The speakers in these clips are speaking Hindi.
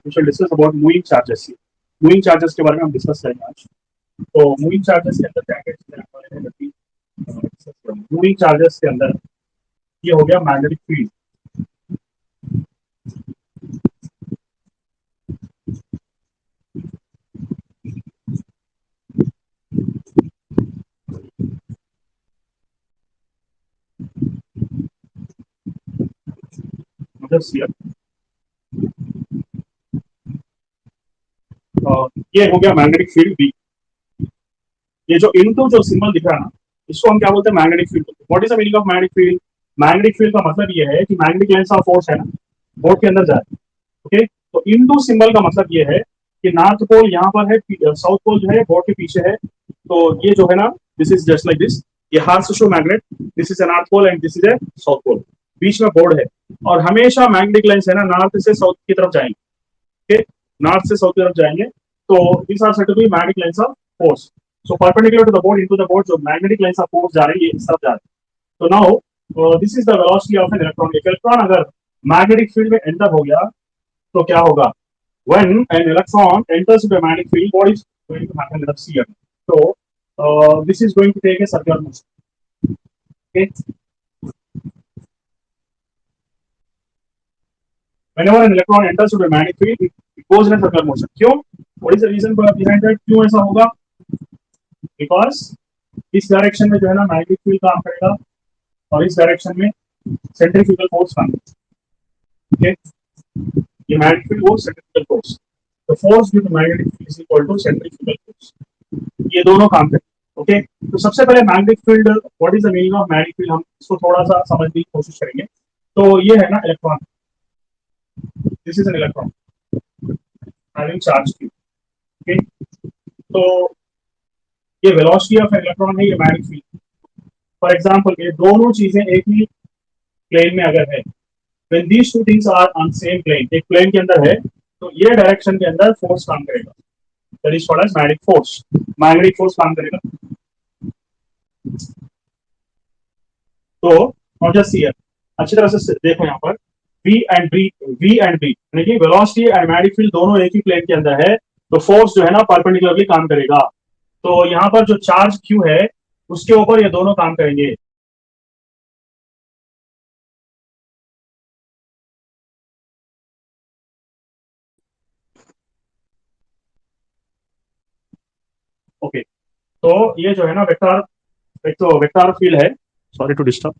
We shall discuss about moving charges. Moving charges के बारे में हम डिस्कस करेंगे आज। तो मूविंग चार्जेस के अंदर क्या क्या चीजें आने वाले हैं मूविंग चार्जेस के अंदर ये हो गया मैग्नेटिक फील्ड। मतलब ये हो गया मैग्नेटिक फील्ड बी। ये जो इनटू जो सिंबल दिख रहा है ना, इसको हम क्या बोलते हैं, magnetic field. What is the meaning of magnetic field? Magnetic field का मतलब ये है कि मैग्नेटिक लेंस ऑफ फोर्स है ना, बोर्ड के अंदर जा रहा है। ओके, तो इनटू सिंबल का मतलब ये है कि नॉर्थ पोल यहाँ पर है, साउथ पोल जो है बोर्ड के पीछे है। तो ये जो है ना, this is just like this. ये horseshoe magnet, this is a north pole and this is a south pole. बीच में बोर्ड है और हमेशा मैग्नेटिक लेंस है ना नॉर्थ से साउथ की तरफ जाएंगे। ओके, नॉर्थ से साउथ की तरफ जाएंगे। तो this are said to be magnetic lines of force. So perpendicular to the board into the board जो मैग्नेटिक लेंस ऑफ फोर्स जा रही है इस तरफ जा रही है। तो now this is the velocity of an electron. एक इलेक्ट्रॉन अगर मैग्नेटिक फील्ड में एंटर हो गया तो क्या होगा? When an electron enters into a magnetic field, what is going to happen? Let us see again. So this is going to take a circular motion. Okay. Whenever an electron enters into a magnetic field, it goes in a circular motion. क्यों? What is the reason behind that? क्यों ऐसा होगा? Because इस डायरेक्शन में जो है ना मैग्नेटिक फील्ड काम करेगा और इस डायरेक्शन में सेंट्रीफ्यूगल फोर्स काम करेगा। Okay. ये मैग्नेटिक फील्ड वो सेंट्रीफ्यूगल फोर्स। तो force due to magnetic field is equal to centrifugal force. ये दोनों काम करें। ओके, तो सबसे पहले magnetic field, what is the meaning of magnetic field, हम इसको थोड़ा सा समझने की कोशिश करेंगे। तो ये है ना electron, this is an electron having charge q। Okay, तो ये वेलोसिटी ऑफ इलेक्ट्रॉन है, ये मैग्नेटिक फील्ड। फॉर एग्जांपल ये दोनों चीजें एक ही प्लेन में अगर है, when these two things are on same plane, एक प्लेन के अंदर है, तो ये डायरेक्शन के अंदर फोर्स काम करेगा, that is called as magnetic force. Magnetic force काम करेगा। तो और जस्ट हियर अच्छी तरह से देखो यहाँ पर V and B, V and B यानी कि वेलोसिटी एंड मैग्नेटिक फील्ड दोनों एक ही प्लेन के अंदर है, तो फोर्स जो है ना परपेंडिकुलरली काम करेगा। तो यहाँ पर जो चार्ज Q है उसके ऊपर ये दोनों काम करेंगे। ओके, तो ये जो है ना वेक्टर, एक तो वेक्टर फील्ड है। Sorry to disturb.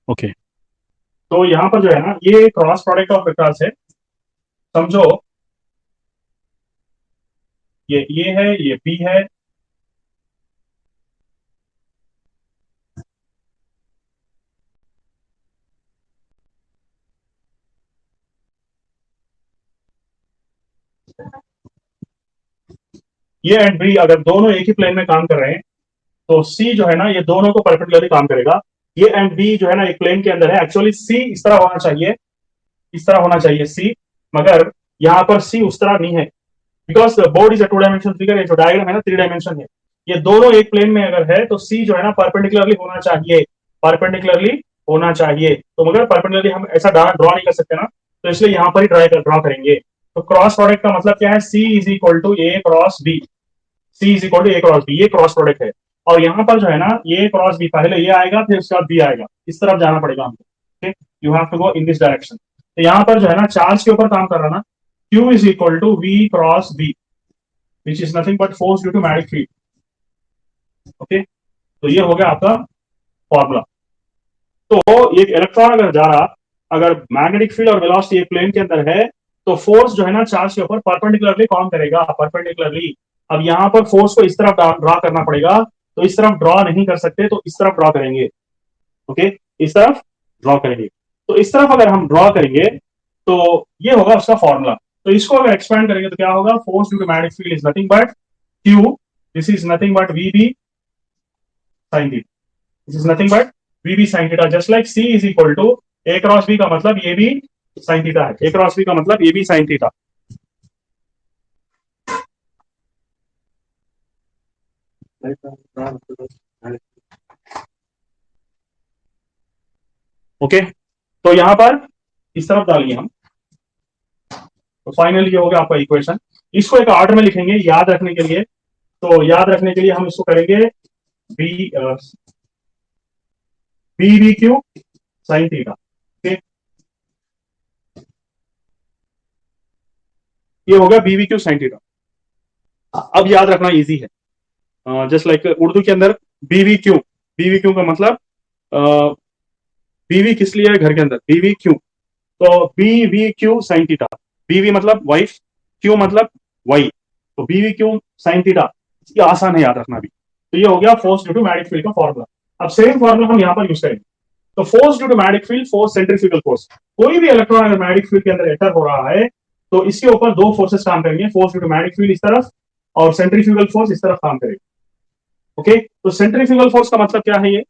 ओके, तो यहाँ पर जो है ना ये क्रॉस प्रोडक्ट ऑफ वेक्टर्स है, समझो। ये है, ये P है, ये एंड B अगर दोनों एक ही प्लेन में काम कर रहे हैं तो C जो है ना ये दोनों को परपेंडिकुलरली काम करेगा। ये एंड B जो है ना एक प्लेन के अंदर है, एक्चुअली C इस तरह होना चाहिए, इस तरह होना चाहिए C, मगर यहाँ पर C उस तरह नहीं है, because board is a two dimension figure. ये जो डायग्राम है ना थ्री डायमेंशन है, ये दोनों एक प्लेन में अगर है तो C जो है ना परपेंडिकुलरली होना चाहिए, परपेंडिकुलरली होना चाहिए। तो मगर परपेंडिकुलरली हम ऐसा ड्रॉ नहीं कर सकते ना, तो इसलिए यहाँ पर ही ड्रॉ करेंगे। तो क्रॉस प्रोडक्ट का मतलब क्या है? C is equal to A cross B. C is equal to A cross B, ये क्रॉस प्रोडक्ट है। और यहाँ पर जो है ना ये क्रॉस बी, पहले ये आएगा फिर उसके बाद बी आएगा, इस तरफ जाना पड़ेगा हमको। You have to go in this direction. तो यहाँ पर जो है ना चार्ज के ऊपर काम कर रहा ना, Q is equal to V cross B, which is nothing but force due to magnetic field. Okay, तो ये हो गया आपका फॉर्मूला। तो एक इलेक्ट्रॉन अगर जा रहा, अगर मैग्नेटिक फील्ड और वेलोसिटी एक प्लेन के अंदर है, तो फोर्स जो है ना चार्ज के ऊपर परपेंडिकुलरली काम करेगा, परपेंडिकुलरली। अब यहाँ पर फोर्स को इस तरफ ड्रॉ करना पड़ेगा, तो इस तरफ ड्रॉ नहीं कर सकते, तो इस तरफ ड्रॉ करेंगे। ओके, इस तरफ ड्रॉ करेंगे। तो इस तरफ अगर हम ड्रॉ करेंगे तो ये होगा उसका फॉर्मूला। तो इसको अगर एक्सपेंड करेंगे तो क्या होगा? Force due to magnetic field is nothing but Q, this is nothing but V B sine theta, this is nothing but V B sine theta. Just like C is equal to A cross B का मतलब ये भी साइन थीटा है, ए क्रॉस बी का मतलब ये भी साइन थीटा। ओके, तो यहां पर इस तरफ डालिए हम, तो फाइनली ये हो गया आपका इक्वेशन। इसको एक आर्डर में लिखेंगे याद रखने के लिए, तो याद रखने के लिए हम इसको करेंगे B B V Q sine theta. Okay, ये हो गया B V Q sine theta. अब याद रखना इजी है, जस्ट लाइक उर्दू के अंदर बीवी क्यू का मतलब बीवी किस लिए है घर के अंदर, बीवी क्यू, तो B V Q sine theta. बीवी मतलब वाइफ, क्यू मतलब वाई, तो बीवी क्यू साइन थीटा, ये आसान है याद रखना भी। तो ये हो गया force due to magnetic field का फॉर्मूला। अब सेम फॉर्मूला हम यहां पर यूज करेंगे। तो force due to magnetic field, force centrifugal force, कोई भी इलेक्ट्रॉन अगर मैग्नेटिक फील्ड के अंदर एंटर हो रहा है तो इसके ऊपर दो फोर्सेस काम करेंगे, force due to magnetic field इस तरफ और सेंट्रीफ्यूगल फोर्स इस तरफ काम करेगा। ओके, तो सेंट्रीफ्यूगल फोर्स का मतलब क्या है, ये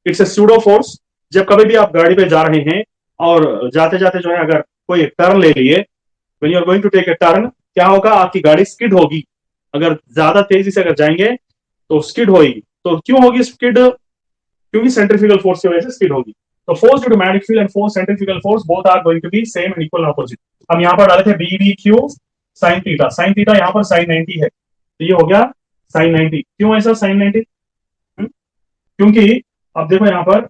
इट्स ए स्यूडो फोर्स। जब कभी भी आप गाड़ी पे जा रहे हैं और जाते जाते जो है अगर कोई टर्न ले लिए, when you are going to take a turn, क्या होगा, आपकी गाड़ी स्किड होगी। अगर ज्यादा तेजी से अगर जाएंगे तो स्किड होगी। तो क्यों होगी स्किड, क्योंकि सेंट्रीफ्यूगल फोर्स की वजह से स्किड होगी। तो force due to magnetic field and force centrifugal force both are going to be same and equal opposite. हम यहां पर डाले थे B V Q sine theta, sine theta यहां पर साइन 90 है, तो ये हो गया साइन 90। क्यों ऐसा साइन 90, क्योंकि अब देखो यहां पर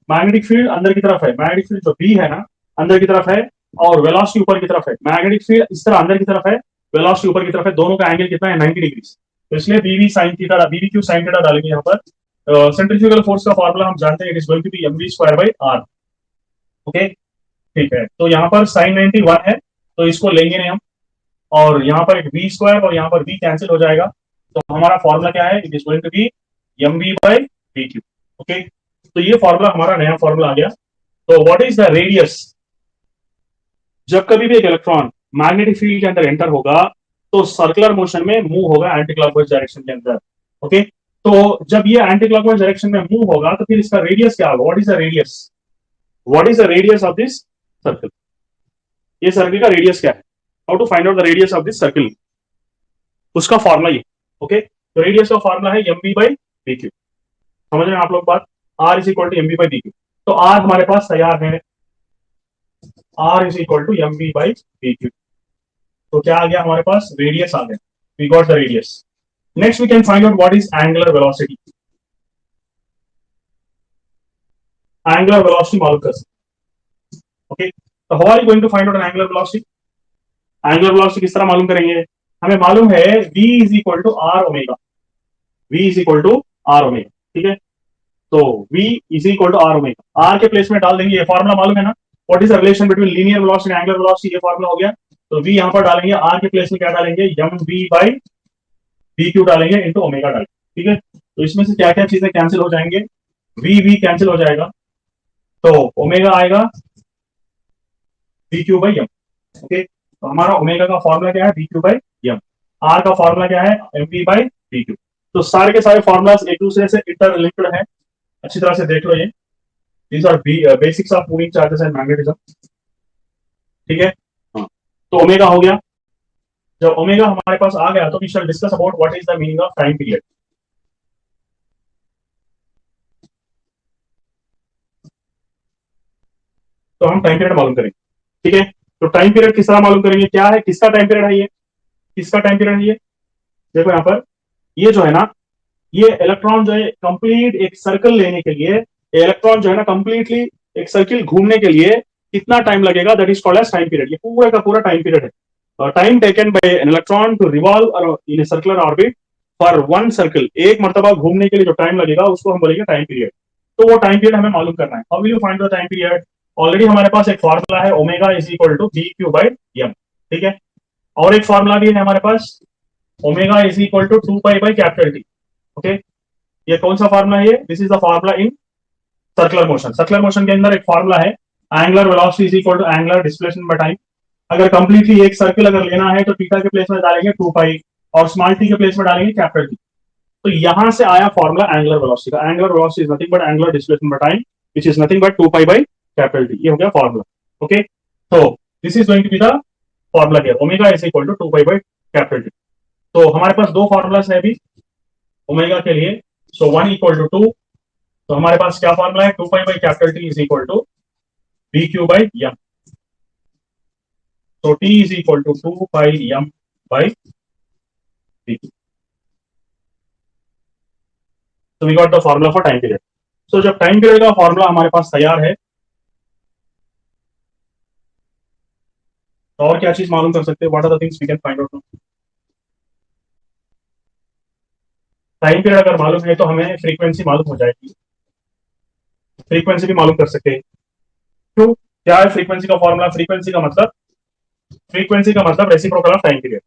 मैग्नेटिक फील्ड अंदर की तरफ है, मैग्नेटिक फील्ड जो बी है ना अंदर की तरफ है और वेलोसिटी ऊपर की तरफ है। मैग्नेटिक फील्ड इस तरह अंदर की तरफ है, वेलोसिटी ऊपर की तरफ है, दोनों का एंगल कितना है 90 डिग्री। तो इसलिए बीवी साइन थीटा, बीवी क्यू साइन थीटा डालेंगे यहाँ पर। सेंट्रीफ्यूगल फोर्स का फॉर्मूला हम जानते हैं, it is going to be mv square by R. Okay, ठीक है, तो यहाँ पर साइन 91 है तो इसको लेंगे नहीं हम, और यहाँ पर एक वी स्क्वायर और यहाँ पर वी कैंसिल हो जाएगा, तो हमारा फॉर्मूला क्या है, it is going to be mv by we Q. Okay, तो ये फॉर्मूला हमारा नया फॉर्मूला आ गया। तो व्हाट इज द रेडियस, जब कभी भी एक इलेक्ट्रॉन मैग्नेटिक फील्ड के अंदर एंटर होगा तो सर्कुलर मोशन में मूव होगा एंटी क्लॉकवाइज डायरेक्शन के अंदर। ओके, तो जब ये एंटी क्लॉकवाइज डायरेक्शन में मूव होगा तो फिर इसका रेडियस क्या होगा, what is the radius, what is the radius of this circle, ये सर्कल का रेडियस क्या है, how to find out the radius of this circle, उसका फॉर्मूला ये। ओके, तो रेडियस का फॉर्मूला है mv बाई वी क्यू। समझ रहे हैं आप लोग बात, r is equal to mv by we q. तो r हमारे पास तैयार है, r is equal to mv by we q. तो क्या आ गया हमारे पास, रेडियस आ गया, we got the radius. Next we can find out what is angular velocity. Angular velocity मालूम कर सकते। ओके, तो how are you going to find out angular velocity, angular velocity किस तरह मालूम करेंगे, हमें मालूम है v is equal to r omega, v is equal to r omega. ठीक है, तो v is equal to r omega, r के प्लेस में डाल देंगे, ये फॉर्मूला मालूम है ना, what is the relation between linear velocity and angular velocity, ये फॉर्मूला हो गया। तो v यहां पर डालेंगे, r के प्लेस में क्या डालेंगे, mv बाई वी क्यू डालेंगे इंटू ओमेगा डालेंगे। ठीक है, तो इसमें से क्या क्या चीजें कैंसिल हो जाएंगे, v कैंसिल हो जाएगा, तो ओमेगा आएगा v q by m. Okay, तो हमारा ओमेगा का फॉर्मूला क्या है, v q by m, r का फॉर्मूला क्या है, m v by we q. तो सारे के सारे फॉर्मूलाज एक दूसरे से इंटरलिंक्ड है, अच्छी तरह से देख लो ये, these our basics of moving charges and magnetism. ठीक है, हाँ, तो ओमेगा हो गया। जब ओमेगा हमारे पास आ गया तो we shall discuss about what is the meaning of time period. तो हम टाइम पीरियड मालूम करेंगे। ठीक है, तो टाइम पीरियड किस तरह मालूम करेंगे, क्या है, किसका टाइम पीरियड है ये, किसका टाइम पीरियड है ये, देखो यहाँ पर ये जो है ना, ये इलेक्ट्रॉन जो है कंप्लीट एक सर्कल लेने के लिए, इलेक्ट्रॉन जो है ना कंप्लीटली एक सर्किल घूमने के लिए कितना टाइम लगेगा, that is called as time period. ये पूरा का पूरा टाइम पीरियड है, time taken by an electron to revolve in a circular orbit for one circle, एक मर्तबा घूमने के लिए जो टाइम लगेगा उसको हम बोलेंगे टाइम पीरियड। तो वो टाइम पीरियड हमें मालूम करना है, how will you find the time period, already हमारे पास एक फॉर्मूला है, omega is equal to v q by m. ठीक है, और एक फॉर्मूला भी है हमारे पास, omega is equal to 2 pi by capital T. Okay, ये कौन सा फार्मूला है, this is the formula in circular motion. Circular motion के अंदर एक फार्मूला है, angular velocity is equal to angular displacement by time. अगर कंप्लीटली एक सर्कल अगर लेना है तो थीटा के प्लेस में डालेंगे 2 पाई और स्मॉल टी के प्लेस में डालेंगे कैपिटल टी। तो यहां से आया फॉर्मूला एंगुलर वेलोसिटी का, angular velocity is nothing but angular displacement by time which is nothing but 2 pi by capital T. ये हो गया फॉर्मूला। ओके, तो this is going to be the formula here, omega is equal to 2 pi by capital T. तो हमारे पास दो फॉर्मूलास है अभी ओमेगा के लिए, सो 1 इक्वल टू 2, तो हमारे पास क्या फॉर्मूला है, 2 pi by capital T is equal to b q by m. तो t is equal to 2 pi m by b q. तो we got the formula for time period. So जब टाइम पीरियड का फॉर्मूला हमारे पास तैयार है, तो और क्या चीज मालूम कर सकते हैं, what are the things we can find out. Time period अगर मालूम है तो हमें फ्रीक्वेंसी मालूम हो जाएगी, फ्रीक्वेंसी भी मालूम कर सकते हैं। क्यों, क्या है फ्रीक्वेंसी का फॉर्मूला, फ्रीक्वेंसी का मतलब reciprocal of time period.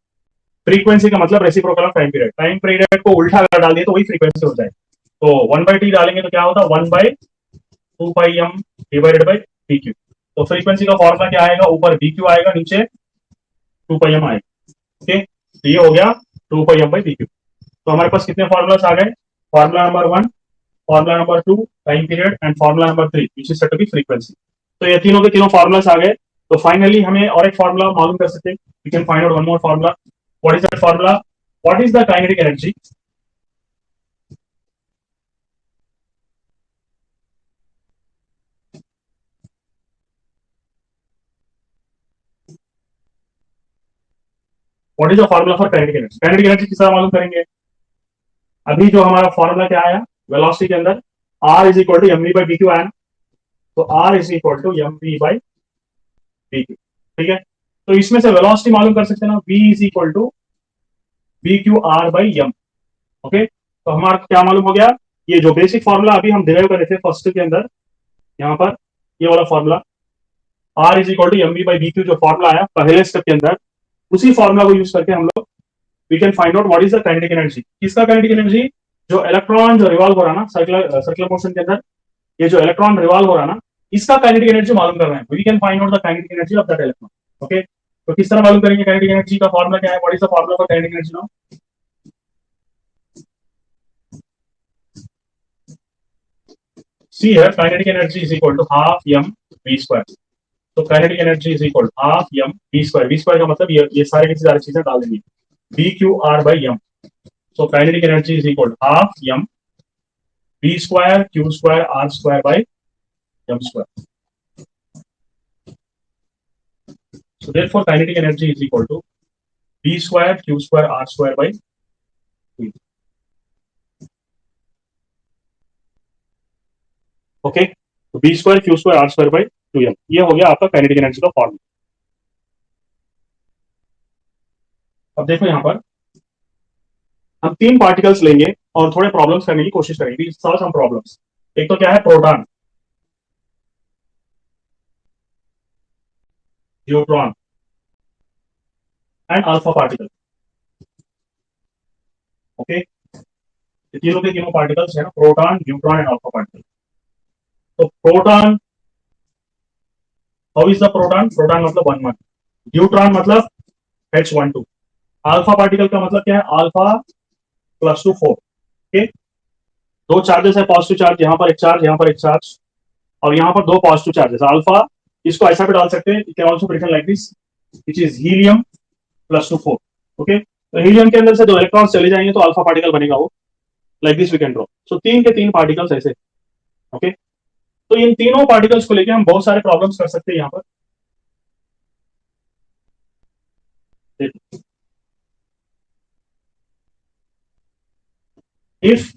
Frequency का मतलब reciprocal of time period. Time period को उल्टा अगर डाल दिए तो वही फ्रीक्वेंसी हो जाए। तो 1/t डालेंगे तो क्या होता, 1/2 pi m divided by p q. तो फ्रीक्वेंसी का फॉर्मूला क्या आएगा, ऊपर बी क्यू आएगा, नीचे 2 पाई एम आएगा। ओके, तो ये हो गया 2 pi m by p q. तो हमारे पास कितने फॉर्मूलास आ गए, formula number 1, formula number 2 time period, and formula number 3 which is set to be frequency. तो ये तीनों के तीनों फॉर्मूलास आ गए। तो फाइनली हमें और एक फॉर्मूला मालूम कर सकते हैं, we can find out one more formula. What is that formula, what is the kinetic energy, what is the formula for kinetic energy. Kinetic energy किस तरह मालूम करेंगे, अभी जो हमारा फॉर्मूला क्या आया वेलोसिटी के अंदर, r is equal to m v by b q आया। तो r is equal to m v by b q. ठीक है, तो इसमें से वेलोसिटी मालूम कर सकते हैं ना, v is equal to b q r by m. Okay, तो हमारा क्या मालूम हो गया, ये जो बेसिक फॉर्मूला अभी हम डिराइव कर रहे थे फर्स्ट के अंदर, यहाँ पर ये वाला formula r is equal to m v by b q, जो फॉर्मूला आया पहले स्टेप के अंदर, उसी फॉर्मूला को यूज करके हम लोग we can find out what is the kinetic energy. किसका काइनेटिक एनर्जी, जो इलेक्ट्रॉन जो रिवॉल्व हो रहा ना सर्कुलर मोशन के अंदर, ये जो इलेक्ट्रॉन रिवॉल्व हो रहा ना, इसका काइनेटिक एनर्जी मालूम कर रहे हैं। We can find out the kinetic energy of that electron. Okay, तो किस तरह मालूम करेंगे, काइनेटिक एनर्जी का फॉर्मूला क्या है, what is the formula for kinetic energy now. See है kinetic energy is equal to half m v square. तो kinetic energy is equal to half m v square. V square का मतलब ये सारे की सारी चीजें डाल देंगे, b q r by m. So kinetic energy is equal to half m v square q square r square by m square. So therefore kinetic energy is equal to b square q square r square by 2. Okay, तो b square q square r square by 2m, ये हो गया आपका काइनेटिक एनर्जी का फॉर्मूला। अब देखो यहाँ पर हम तीन पार्टिकल्स लेंगे और थोड़े प्रॉब्लम्स करने की कोशिश करेंगे, सॉल्व सम प्रॉब्लम्स। एक तो क्या है, proton, neutron and alpha particle. Okay, तीनों के तीनों पार्टिकल्स है ना, proton neutron and alpha particle. तो proton, how is the proton, proton मतलब 1 1, न्यूट्रॉन मतलब H12, अल्फा पार्टिकल का मतलब क्या है, अल्फा +2 4। ओके, दो चार्जेस है, पॉजिटिव चार्ज, यहाँ पर एक चार्ज, यहाँ पर एक चार्ज, और यहाँ पर दो पॉजिटिव चार्जेस अल्फा। इसको ऐसा भी डाल सकते हैं, can also written like this, which is helium +2 4। Okay, तो हीलियम के अंदर से दो इलेक्ट्रॉन चले जाएंगे तो अल्फा पार्टिकल बनेगा वो, like this we can draw. So तीन के तीन पार्टिकल्स ऐसे। ओके, तो इन तीनों पार्टिकल्स को लेकर हम बहुत सारे प्रॉब्लम्स कर सकते हैं यहाँ पर। If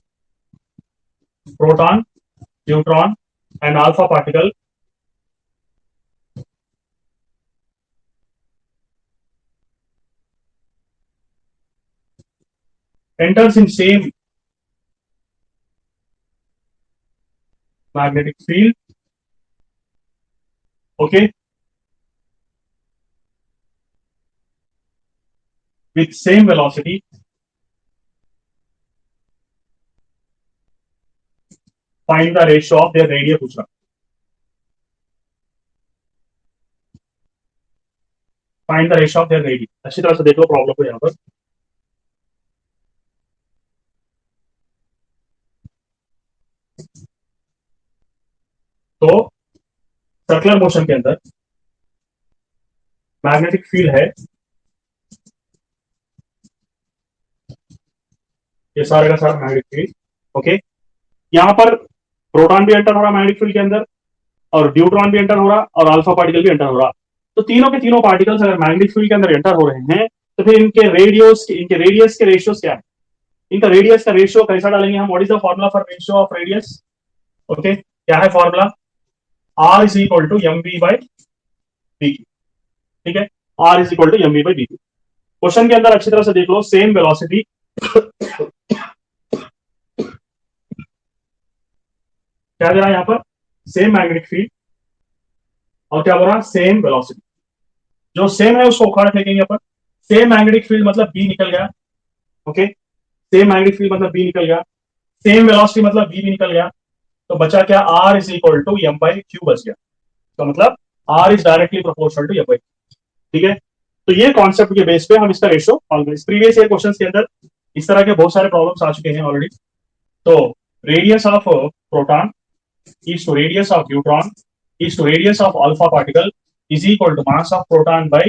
proton neutron and alpha particle enters in same magnetic field, okay, with same velocity, find the ratio of their radius पूछ रहा, find the ratio of their radius। अच्छी तरह से देख लो प्रॉब्लम को यहाँ पर। तो सर्कुलर मोशन के अंदर मैग्नेटिक फील्ड है, ये सारे का सारा मैग्नेटिक फील्ड। ओके, यहाँ पर प्रोटॉन भी एंटर हो रहा मैग्नेटिक फील्ड के अंदर, और ड्यूट्रॉन भी एंटर हो रहा, और अल्फा पार्टिकल भी एंटर हो रहा। तो तीनों के तीनों पार्टिकल्स अगर मैग्नेटिक फील्ड के अंदर एंटर हो रहे हैं, तो फिर इनके रेडियस के रेशियोज क्या है? इनका रेडियस का रेशियो कैसा डालेंगे हम? What is the formula for ratio of radius? Okay, क्या है formula? R is equal to m v by b q. ठीक है, r is equal to m v by b q. Question के अंदर अच्छी तरह से देख लो, सेम वेलोसिटी क्या दे रहा है यहाँ पर? सेम मैग्नेटिक फील्ड, और क्या बोल रहा है? Same velocity. जो सेम है उसको उखाड़ फेंकेंगे अपन। सेम मैग्नेटिक फील्ड मतलब बी निकल गया। ओके, सेम मैग्नेटिक फील्ड मतलब बी निकल गया, सेम वेलोसिटी मतलब बी भी निकल गया। तो बचा क्या? R is equal to m by q बच गया। तो मतलब r is directly proportional to m by. ठीक है, तो ये कॉन्सेप्ट के बेस पे हम इसका ratio always previous year question के अंदर इस तरह के बहुत सारे प्रॉब्लम्स आ चुके हैं ऑलरेडी। तो radius of proton is to radius of neutron is to radius of alpha particle is equal to mass of proton by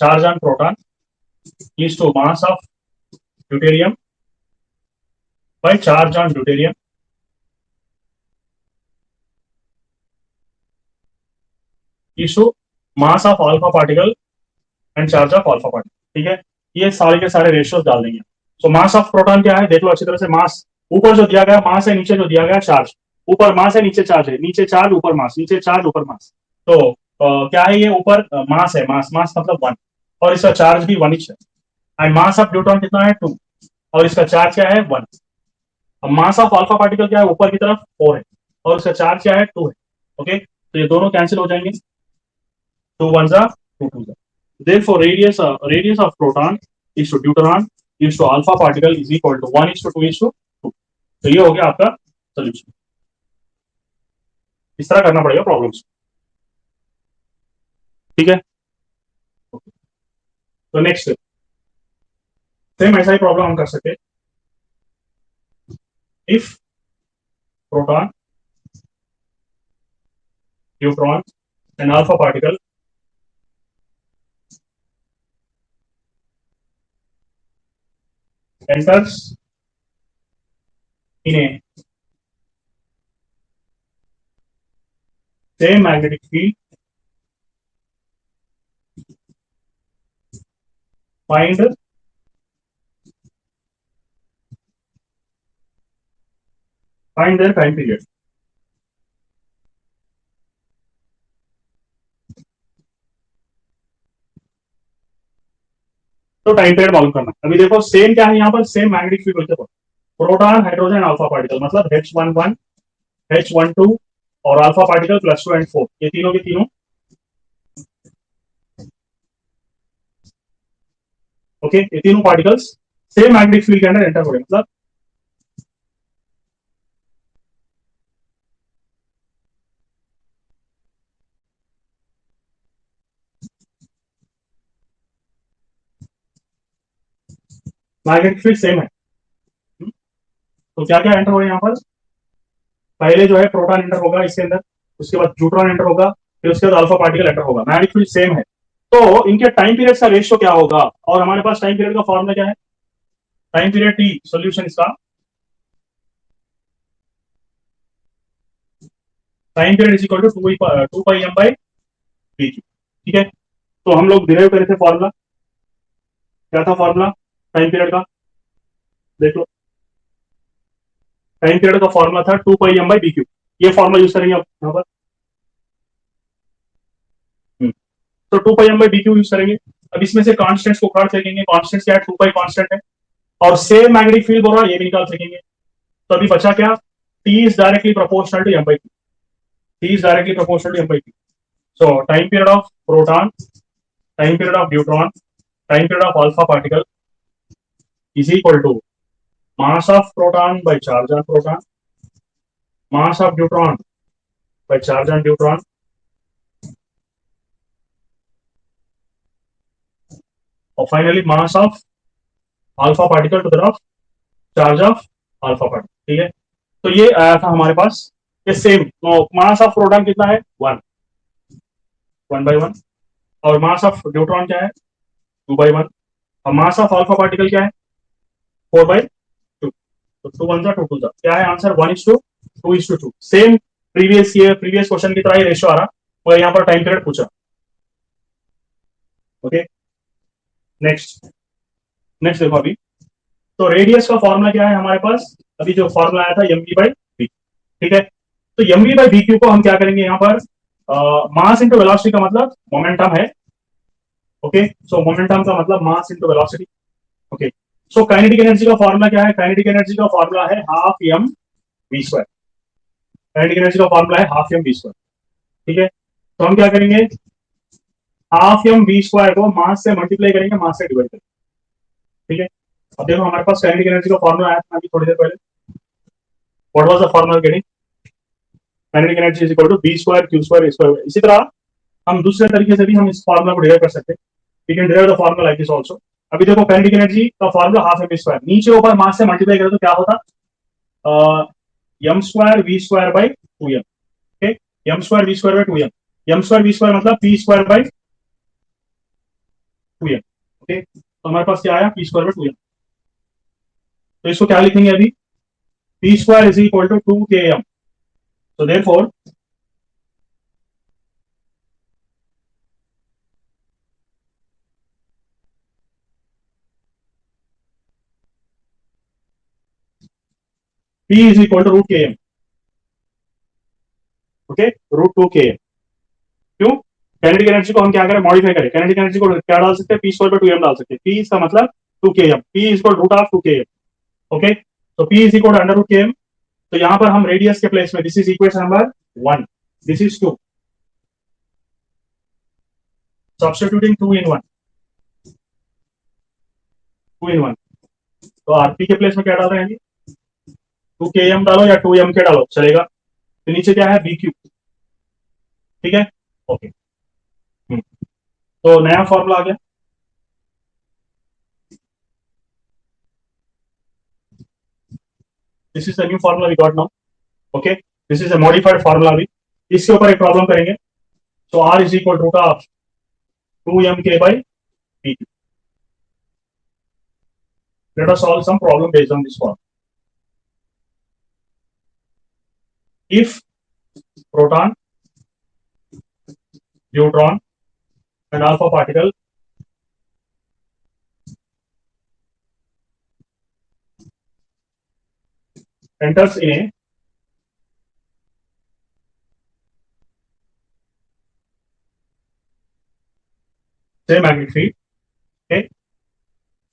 charge on proton is to mass of deuterium by charge on deuterium is to mass of alpha particle and charge of alpha particle। ठीक है, ये सारे के सारे रेशियोज डाल देंगे। सो मास ऑफ प्रोटॉन क्या है देख लो अच्छी तरह से। मास ऊपर जो दिया गया मास है, नीचे जो दिया गया चार्ज। ऊपर मास है, नीचे चार्ज है, नीचे चार्ज ऊपर मास, नीचे चार्ज ऊपर मास। तो क्या है ये? ऊपर मास है, मास मास मतलब 1, और इसका चार्ज भी 1 है। एंड मास ऑफ न्यूट्रॉन कितना है? 2, और इसका चार्ज क्या है? 1। अब मास ऑफ अल्फा पार्टिकल क्या है? ऊपर की तरफ 4 है, और इसका चार्ज क्या है? 2 है। ओके, तो ये दोनों कैंसिल हो जाएंगे, 2 1 जा 2 2 जा। Therefore, radius of proton is to deuteron is to alpha particle is equal to 1 is to 2 is to 2। तो ये हो गया आपका सोल्यूशन। इस तरह करना पड़ेगा प्रॉब्लम्स। ठीक है, तो नेक्स्ट सेम ऐसा ही प्रॉब्लम हम कर सकते हैं। If proton, neutron and alpha particle enters in a same magnetic field, find their time period। तो टाइम पीरियड मालूम करना। अभी देखो सेम क्या है यहाँ पर? सेम मैग्नेटिक फील्ड होते हैं, प्रोटॉन हाइड्रोजन अल्फा पार्टिकल, मतलब H11 H12 और अल्फा पार्टिकल +2 and 4, ये तीनों के तीनों ओके, ये तीनों पार्टिकल्स सेम मैग्नेटिक फील्ड के अंदर एंटर हो रहे हैं। मतलब मैग्नेटिक फील्ड सेम है। तो क्या क्या एंटर हो रहे हैं यहाँ पर? पहले जो है प्रोटॉन एंटर होगा इसके अंदर, उसके बाद न्यूट्रॉन एंटर होगा, फिर उसके बाद अल्फा पार्टिकल एंटर होगा। मैग्नेटिक फील्ड सेम है, तो इनके टाइम पीरियड का रेशियो क्या होगा? और हमारे पास टाइम पीरियड का फॉर्मूला क्या है? टाइम पीरियड टी, सोल्यूशन इसका time period is equal to 2 pi m by b q. ठीक है, तो हम लोग डिराइव करे थे फॉर्मूला, क्या था फॉर्मूला टाइम पीरियड का? देख लो, टाइम पीरियड का फॉर्मूला था 2 pi m by b q. ये फॉर्मूला यूज करेंगे यहाँ पर। तो 2 pi m by b q use करेंगे। अब इसमें से कॉन्स्टेंट्स को उखाड़ फेंकेंगे। कॉन्स्टेंट्स क्या है? 2 पाई कॉन्स्टेंट है, और सेम मैग्नेटिक फील्ड बोल रहा है, ये भी निकाल फेंकेंगे। तो अभी बचा क्या? T is directly proportional to m by q. T is directly proportional to m by q. So time period of proton, time period of neutron, time period of alpha particle is equal to mass of proton by charge on proton, mass of neutron by charge on neutron, और finally mass of alpha particle to the of charge of alpha particle. ठीक है, तो ये आया था हमारे पास, ये सेम। तो मास ऑफ प्रोटॉन कितना है? 1, 1/1, और मास ऑफ न्यूट्रॉन क्या है? 2/1, और मास ऑफ अल्फा पार्टिकल क्या है? 4/2। तो 2 1 जा 2 2 जा, क्या है आंसर? 1:2 2:2, सेम प्रीवियस क्वेश्चन की तरह ही रेशियो आ रहा, और यहाँ पर टाइम पीरियड पूछा। ओके, नेक्स्ट नेक्स्ट देखो अभी, तो रेडियस का फॉर्मूला क्या है हमारे पास, अभी जो फॉर्मूला आया था एम वी बाई बी, ठीक है। तो m v by b q को हम क्या करेंगे यहाँ पर, मास इंटू वेलोसिटी का मतलब मोमेंटम है। ओके, सो मोमेंटम का मतलब mass into velocity. Okay, so kinetic energy का फॉर्मूला क्या है, काइनेटिक एनर्जी का फॉर्मूला है half m v square. Kinetic energy का फॉर्मूला है हाफ एम वी स्क्वायर, ठीक है। तो हम क्या करेंगे, हाफ एम वी स्क्वायर को मास से मल्टीप्लाई करेंगे, मास से डिवाइड करेंगे, ठीक है। अब देखो हमारे पास काइनेटिक एनर्जी का फॉर्मूला आया था अभी थोड़ी देर पहले, what was the formula getting, kinetic energy is equal to b square q square square. इसी तरह हम दूसरे तरीके से भी हम इस फॉर्मूला को डिराइव कर सकते हैं, we can derive the formula like this also. अभी देखो काइनेटिक एनर्जी का फॉर्मूला हाफ एम स्क्वायर, नीचे ऊपर मास से मल्टीप्लाई करें तो क्या होता, m square v square by two m. Okay, m square v square by two m, m square v square मतलब p square by two m. Okay, तो हमारे पास क्या आया, p square by two m. तो इसको क्या लिखेंगे अभी, p square is equal to 2 km, so therefore P is equal to root km, okay, root 2 km। क्यों, काइनेटिक एनर्जी को हम क्या करें, मॉडिफाई करें, काइनेटिक एनर्जी को क्या डाल सकते हैं, पी स्क्वायर बाई 2m डाल सकते हैं, पी इसका मतलब 2 km, p is equal root of 2 km। Okay, तो p is equal under root km। तो यहां पर हम रेडियस के प्लेस में, this is equation number 1, this is 2, substituting 2 in 1, तो आरपी के प्लेस में क्या डाल रहे हैं, 2 km डालो या 2m के डालो चलेगा। तो नीचे क्या है, बी क्यू, ठीक है। ओके, तो नया फॉर्मूला आ गया, this is the new formula we got now. Okay, this is a modified formula. भी इसके ऊपर एक प्रॉब्लम करेंगे, तो r is equal root of 2m k by b q. Let us solve some problem based on this formula. If proton, neutron and alpha particle enters in a same magnetic field, okay,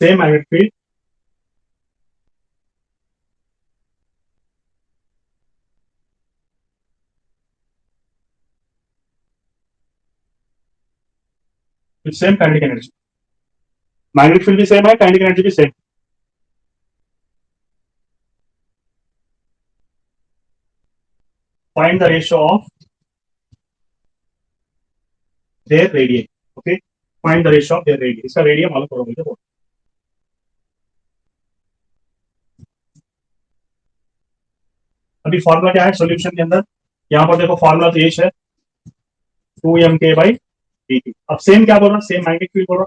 same magnetic field with same kinetic energy, magnetic field भी सेम है, kinetic energy भी same. find the ratio of their radii, okay, find the ratio of their radii, इसका रेडियम मालूम करो मुझे। अभी फॉर्मूला क्या है सॉल्यूशन के अंदर, यहाँ पर देखो फॉर्मूला तो ये है 2m k by D Q. अब सेम क्या बोल रहा, सेम मैग्नेटिक फील्ड बोल रहा,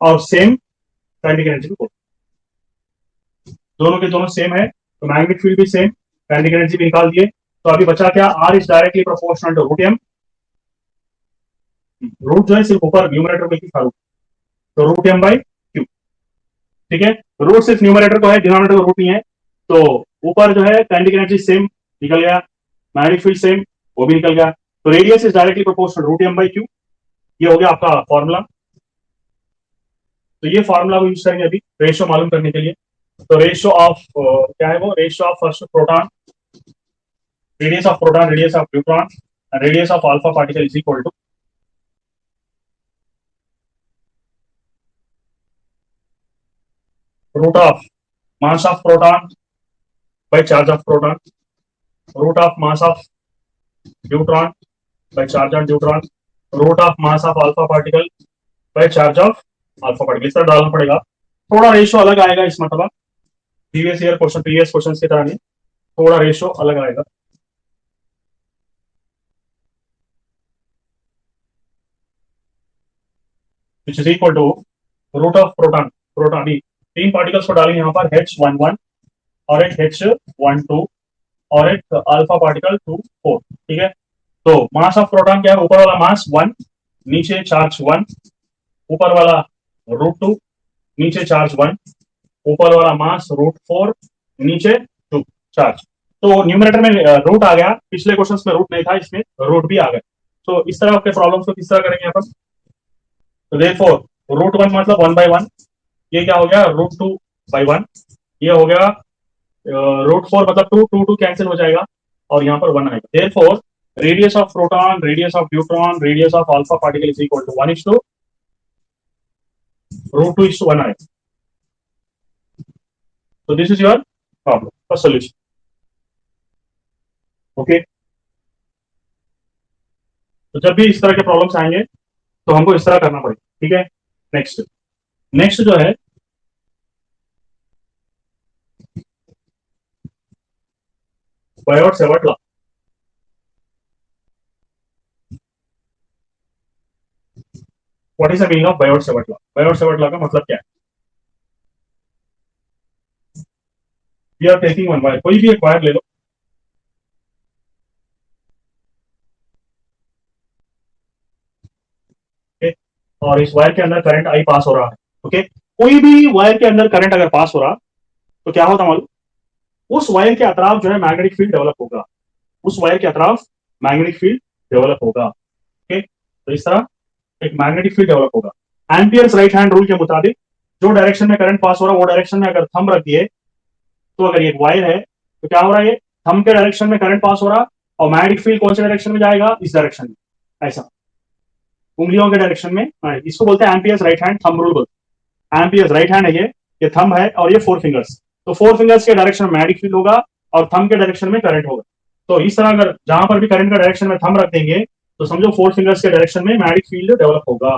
और सेम काइनेटिक एनर्जी भी बोल रहा, दोनों के दोनों सेम है, तो मैग्नेटिक फील्ड भी सेम, काइनेटिक एनर्जी भी निकाल दिए। तो अभी बचा क्या, r is directly proportional to root m, root जो है सिर्फ ऊपर न्यूमरेटर में लिखा रूट, तो रूट एम बाई क्यू, ठीक है। रूट सिर्फ न्यूमरेटर को है, डिनोमिनेटर को रूट नहीं है, तो ऊपर जो है काइनेटिक एनर्जी सेम निकल गया, मैग्नेटिक फील्ड सेम वो भी निकल गया, तो radius is directly proportional root m by q. ये हो गया आपका फॉर्मूला। तो ये फॉर्मूला को यूज करेंगे अभी रेशियो मालूम करने के लिए। तो रेशियो ऑफ क्या है वो, ratio of first proton, radius of proton, radius of neutron, radius of alpha particle is equal to root of mass of proton by charge of proton, root of mass of neutron by charge of neutron, root of mass of alpha particle by charge of alpha particle। इस तरह डालना पड़ेगा, थोड़ा रेशियो अलग आएगा इस मतलब प्रीवियस क्वेश्चन की तरह नहीं, थोड़ा रेशियो अलग आएगा। which is equal to root of proton, proton भी तीन पार्टिकल्स को डालेंगे यहाँ पर H11 और एक H12, और एक अल्फा पार्टिकल 2 4। ठीक है, तो मास ऑफ प्रोटॉन क्या है? ऊपर वाला मास 1, नीचे चार्ज 1, ऊपर वाला √2, नीचे चार्ज 1, ऊपर वाला मास √4, नीचे 2 चार्ज। तो न्यूमरेटर में रूट आ गया, पिछले क्वेश्चंस में रूट नहीं था, इसमें रूट भी आ गया। तो इस तरह के प्रॉब्लम्स को किस तरह करेंगे अपन? तो देयरफॉर √1 मतलब 1/1, ये क्या हो गया? √2/1, ये हो गया √4 मतलब 2, 2 2 कैंसिल हो जाएगा और यहाँ पर 1 आएगा। Therefore radius of proton, radius of neutron, radius of alpha particle is equal to 1:√2:1 आएगा। तो दिस इज योर प्रॉब्लम का सोल्यूशन। ओके, तो जब भी इस तरह के प्रॉब्लम्स आएंगे तो हमको इस तरह करना पड़ेगा। ठीक है, नेक्स्ट नेक्स्ट जो है Biot Savart law. What is the meaning of Biot Savart law? Biot Savart law का मतलब क्या है? We are taking one wire, कोई भी एक वायर ले लो। ओके, और इस वायर के अंदर करंट आई पास हो रहा है। ओके, कोई भी वायर के अंदर करंट अगर पास हो रहा तो क्या होता मालूम? उस वायर के अतराफ जो है मैग्नेटिक फील्ड डेवलप होगा। उस वायर के अतराफ मैग्नेटिक फील्ड डेवलप होगा। ओके, तो इस तरह एक मैग्नेटिक फील्ड डेवलप होगा। एम्पियर्स राइट हैंड रूल के मुताबिक जो डायरेक्शन में करंट पास हो रहा है वो डायरेक्शन में अगर थंब रख दिए, तो अगर ये वायर है तो क्या हो रहा है? ये थंब के डायरेक्शन में करंट पास हो रहा और मैग्नेटिक फील्ड कौन से डायरेक्शन में जाएगा? इस डायरेक्शन में, ऐसा उंगलियों के डायरेक्शन में। इसको बोलते हैं amperes right hand thumb rule बोलते हैं। एम्पियर्स राइट हैंड है, ये थंब है और ये 4 फिंगर्स। तो 4 फिंगर्स के डायरेक्शन में मैग्नेटिक फील्ड होगा और थंब के डायरेक्शन में करंट होगा। तो इस तरह अगर जहां पर भी करंट का डायरेक्शन में थंब रख देंगे तो समझो 4 फिंगर्स के डायरेक्शन में मैग्नेटिक फील्ड डेवलप होगा।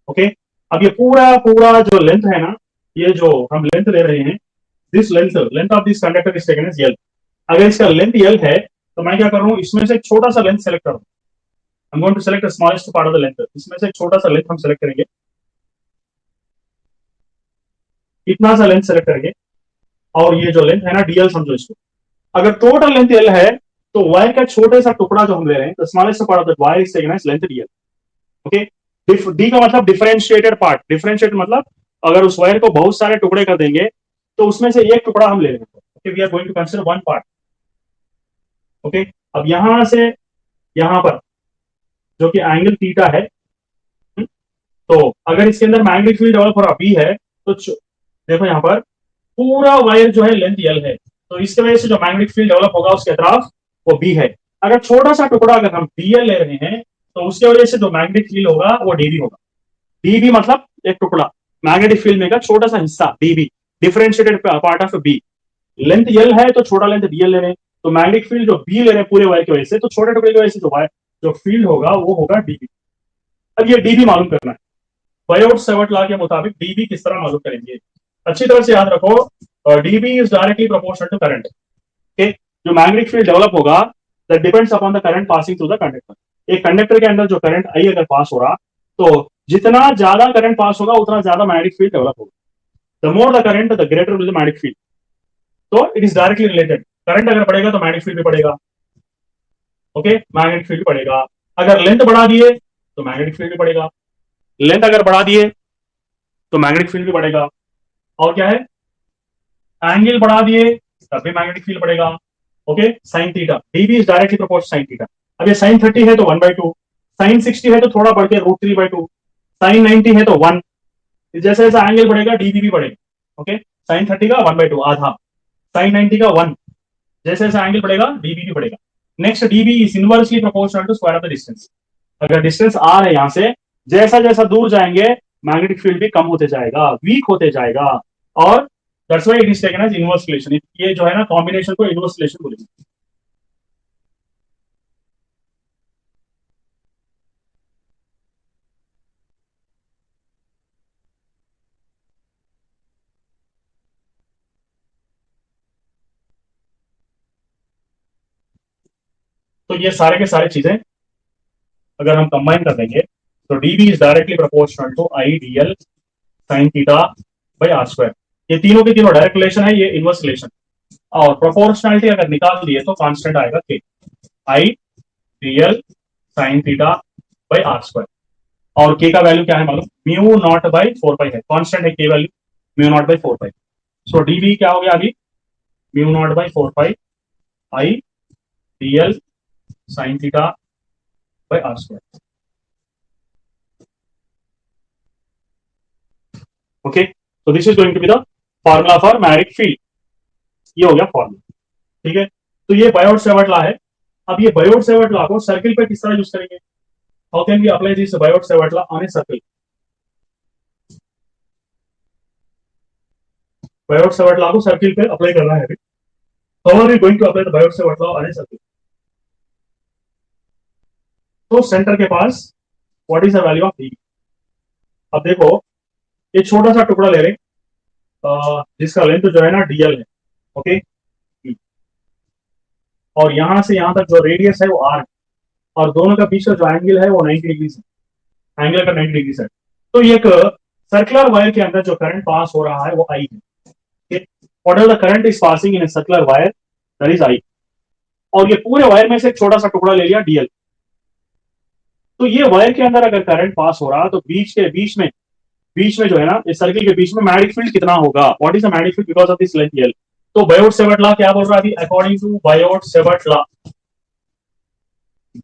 ओके, अब ये पूरा पूरा जो लेंथ है ना, ये जो हम लेंथ ले रहे हैं, this length of this conductor is taken as l. अगर इसका लेंथ एल है तो मैं क्या कर रहा हूँ? इसमें से एक छोटा सा लेंथ सेलेक्ट करूँ। I'm going to select the smallest part of the length। इसमें से एक छोटा सा लेंथ हम सेलेक्ट करेंगे, इतना सा लेंथ सेलेक्ट करेंगे और ये जो लेंथ है ना डीएल समझो इसको। अगर टोटल लेंथ एल है तो वायर का छोटे सा टुकड़ा जो हम ले रहे हैं, the smallest part of the wire is taken as length dl. Okay, d का मतलब डिफरेंशिएटेड पार्ट। डिफरेंशिएट मतलब अगर उस वायर को बहुत सारे टुकड़े कर देंगे तो उसमें से एक टुकड़ा हम ले लेंगे। Okay, we are going to consider one part. Okay, अब यहां से यहां पर जो कि एंगल थीटा है, तो अगर इसके अंदर मैग्नेटिक फील्ड डेवलप हो रहा बी है तो देखो यहां पर पूरा वायर जो है लेंथ एल है, तो इसके वजह से जो मैग्नेटिक फील्ड डेवलप होगा उसके तरफ वो बी है। अगर छोटा सा टुकड़ा अगर हम डीएल ले रहे हैं तो उसके वजह से जो मैग्नेटिक फील्ड होगा वो डीबी होगा। डीबी मतलब एक टुकड़ा मैग्नेटिक फील्ड में का छोटा सा हिस्सा db, differentiated part of b. Length l है तो छोटा लेंथ डीएल ले रहे हैं, तो मैग्नेटिक फील्ड जो बी ले रहे हैं पूरे वायर की वजह से, तो छोटे टुकड़े की वजह से जो वायर जो फील्ड होगा वो होगा डीबी। अब ये डीबी मालूम करना है। बायोट-सेवर्ट लॉ के मुताबिक डीबी किस तरह मालूम करेंगे? अच्छी तरह से याद रखो, db is directly proportional to current. Okay, जो मैग्नेटिक फील्ड डेवलप होगा that depends upon the current passing through the conductor. एक कंडक्टर के अंदर जो करंट आई अगर पास हो रहा तो जितना ज्यादा करंट पास होगा उतना ज्यादा मैग्नेटिक फील्ड डेवलप होगा। The more the current the greater will the magnetic field. तो it is directly related. Current अगर बढ़ेगा तो मैग्नेटिक फील्ड भी बढ़ेगा। ओके, मैग्नेटिक फील्ड भी बढ़ेगा। अगर लेंथ बढ़ा दिए तो मैग्नेटिक फील्ड भी बढ़ेगा। लेंथ अगर बढ़ा दिए तो मैग्नेटिक फील्ड भी बढ़ेगा। और क्या है? एंगल बढ़ा दिए तब भी मैग्नेटिक फील्ड बढ़ेगा। Okay, sine theta, dB is directly proportional sign theta. अब ये साइन 30 है तो 1/2, साइन 60 है तो थोड़ा बढ़ के √3/2, साइन 90 है तो 1। जैसे जैसा एंगल बढ़ेगा डीबी भी बढ़ेगा। ओके, साइन 30 का 1/2 आधा, साइन 90 का 1। जैसे जैसा एंगल बढ़ेगा डीबी भी बढ़ेगा। Next, db is inversely proportional to square of the distance. अगर डिस्टेंस आर है यहां से, जैसा जैसा दूर जाएंगे मैग्नेटिक फील्ड भी कम होते जाएगा, वीक होते जाएगा, और that's why it is taken as inverse relation. ये जो है ना कॉम्बिनेशन को इनवर्स रिलेशन बोलेंगे। तो ये सारे के सारे चीजें अगर हम कंबाइन कर देंगे तो db is directly proportional to I DL sine theta by are square. ये तीनों के तीनों डायरेक्ट रिलेशन है, ये इनवर्स रिलेशन। और प्रोपोर्शनैलिटी अगर निकाल दिए तो कांस्टेंट आएगा k, I real sine theta by are square. और के का वैल्यू क्या है मालूम, म्यू नॉट बाई 4 पाई है, कांस्टेंट है k value mu naught by 4 pi. So db क्या हो गया अभी, mu naught by 4 pi I real sine theta by are square. Okay, so this is going to be the formula for magnetic field। ये हो गया फॉर्मूला, ठीक है। तो ये बायोट सेवर्ट लॉ है। अब ये बायोट सेवर्ट लॉ को सर्किल पे किस तरह यूज करेंगे, how can we apply this Biot Savart law on a circle. Biot Savart law को सर्किल पे अप्लाई करना है अभी। How are we going to apply the Biot Savart law on a circle. तो सेंटर के पास what is the value of d. अब देखो ये छोटा सा टुकड़ा ले रहे जिसका लेंथ जो है ना डीएल है, ओके। और यहां से यहां तक जो रेडियस है वो आर है, और दोनों का बीच का जो एंगल है वो 90 डिग्री है, एंगल का 90 डिग्री है। तो ये एक सर्कुलर वायर के अंदर जो करंट पास हो रहा है वो आई है। What ever the current is passing in a circular wire that is I. और ये पूरे वायर में से एक छोटा सा टुकड़ा ले लिया डीएल। तो ये वायर के अंदर अगर करंट पास हो रहा है तो बीच में जो है ना इस सर्किल के बीच में मैग्नेटिक फील्ड कितना होगा, what is the magnetic field because of this length L. तो बायोट सेवर्ट लॉ क्या बोल रहा है, according to Biot Savart law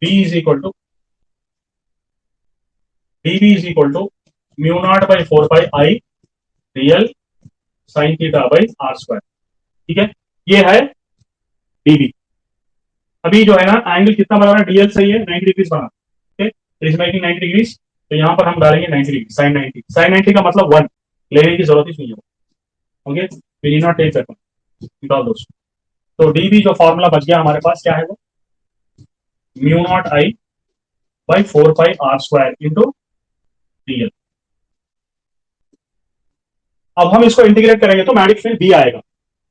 B is equal to dB is equal to mu naught by 4 pi I real sine theta by are square, ठीक है। ये है dB। अभी जो है ना एंगल कितना बना रहा है, डीएल सही है 90 डिग्री बना, ठीक है, इज मेकिंग 90 डिग्री। तो यहां पर हम डालेंगे 90 डिग्री, साइन 90। साइन 90 का मतलब 1 लेने की जरूरत ही नहीं है, okay. We need not take that one, निकाल दो। तो dB जो फॉर्मूला बच गया हमारे पास क्या है वो mu not I by 4 pi R square into DL. अब हम इसको इंटीग्रेट करेंगे तो मैग्नेटिक फील्ड बी आएगा,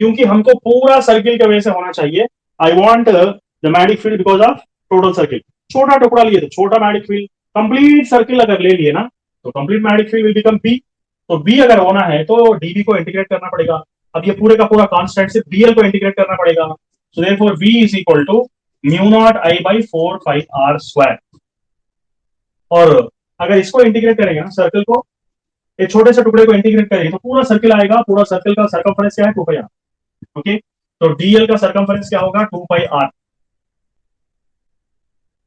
क्योंकि हमको पूरा सर्किल के वजह से होना चाहिए। I want the magnetic field because of total circle. छोटा टुकड़ा लिए तो छोटा मैग्नेटिक फील्ड, कंप्लीट सर्किल अगर ले लिए ना तो complete magnetic field will become B. तो बी अगर होना है तो डीबी को इंटीग्रेट करना पड़ेगा। अब ये पूरे का पूरा कांस्टेंट से बीएल को इंटीग्रेट करना पड़ेगा। So therefore v is equal to mu not I by 4 pi R square. और अगर इसको इंटीग्रेट करेंगे ना सर्कल को, एक छोटे से टुकड़े को इंटीग्रेट करेंगे तो पूरा सर्किल आएगा। पूरा सर्किल का सर्कमफरेंस क्या है 2 पाई आर, ओके। तो डीएल का सर्कमफरेंस क्या होगा 2 pi R,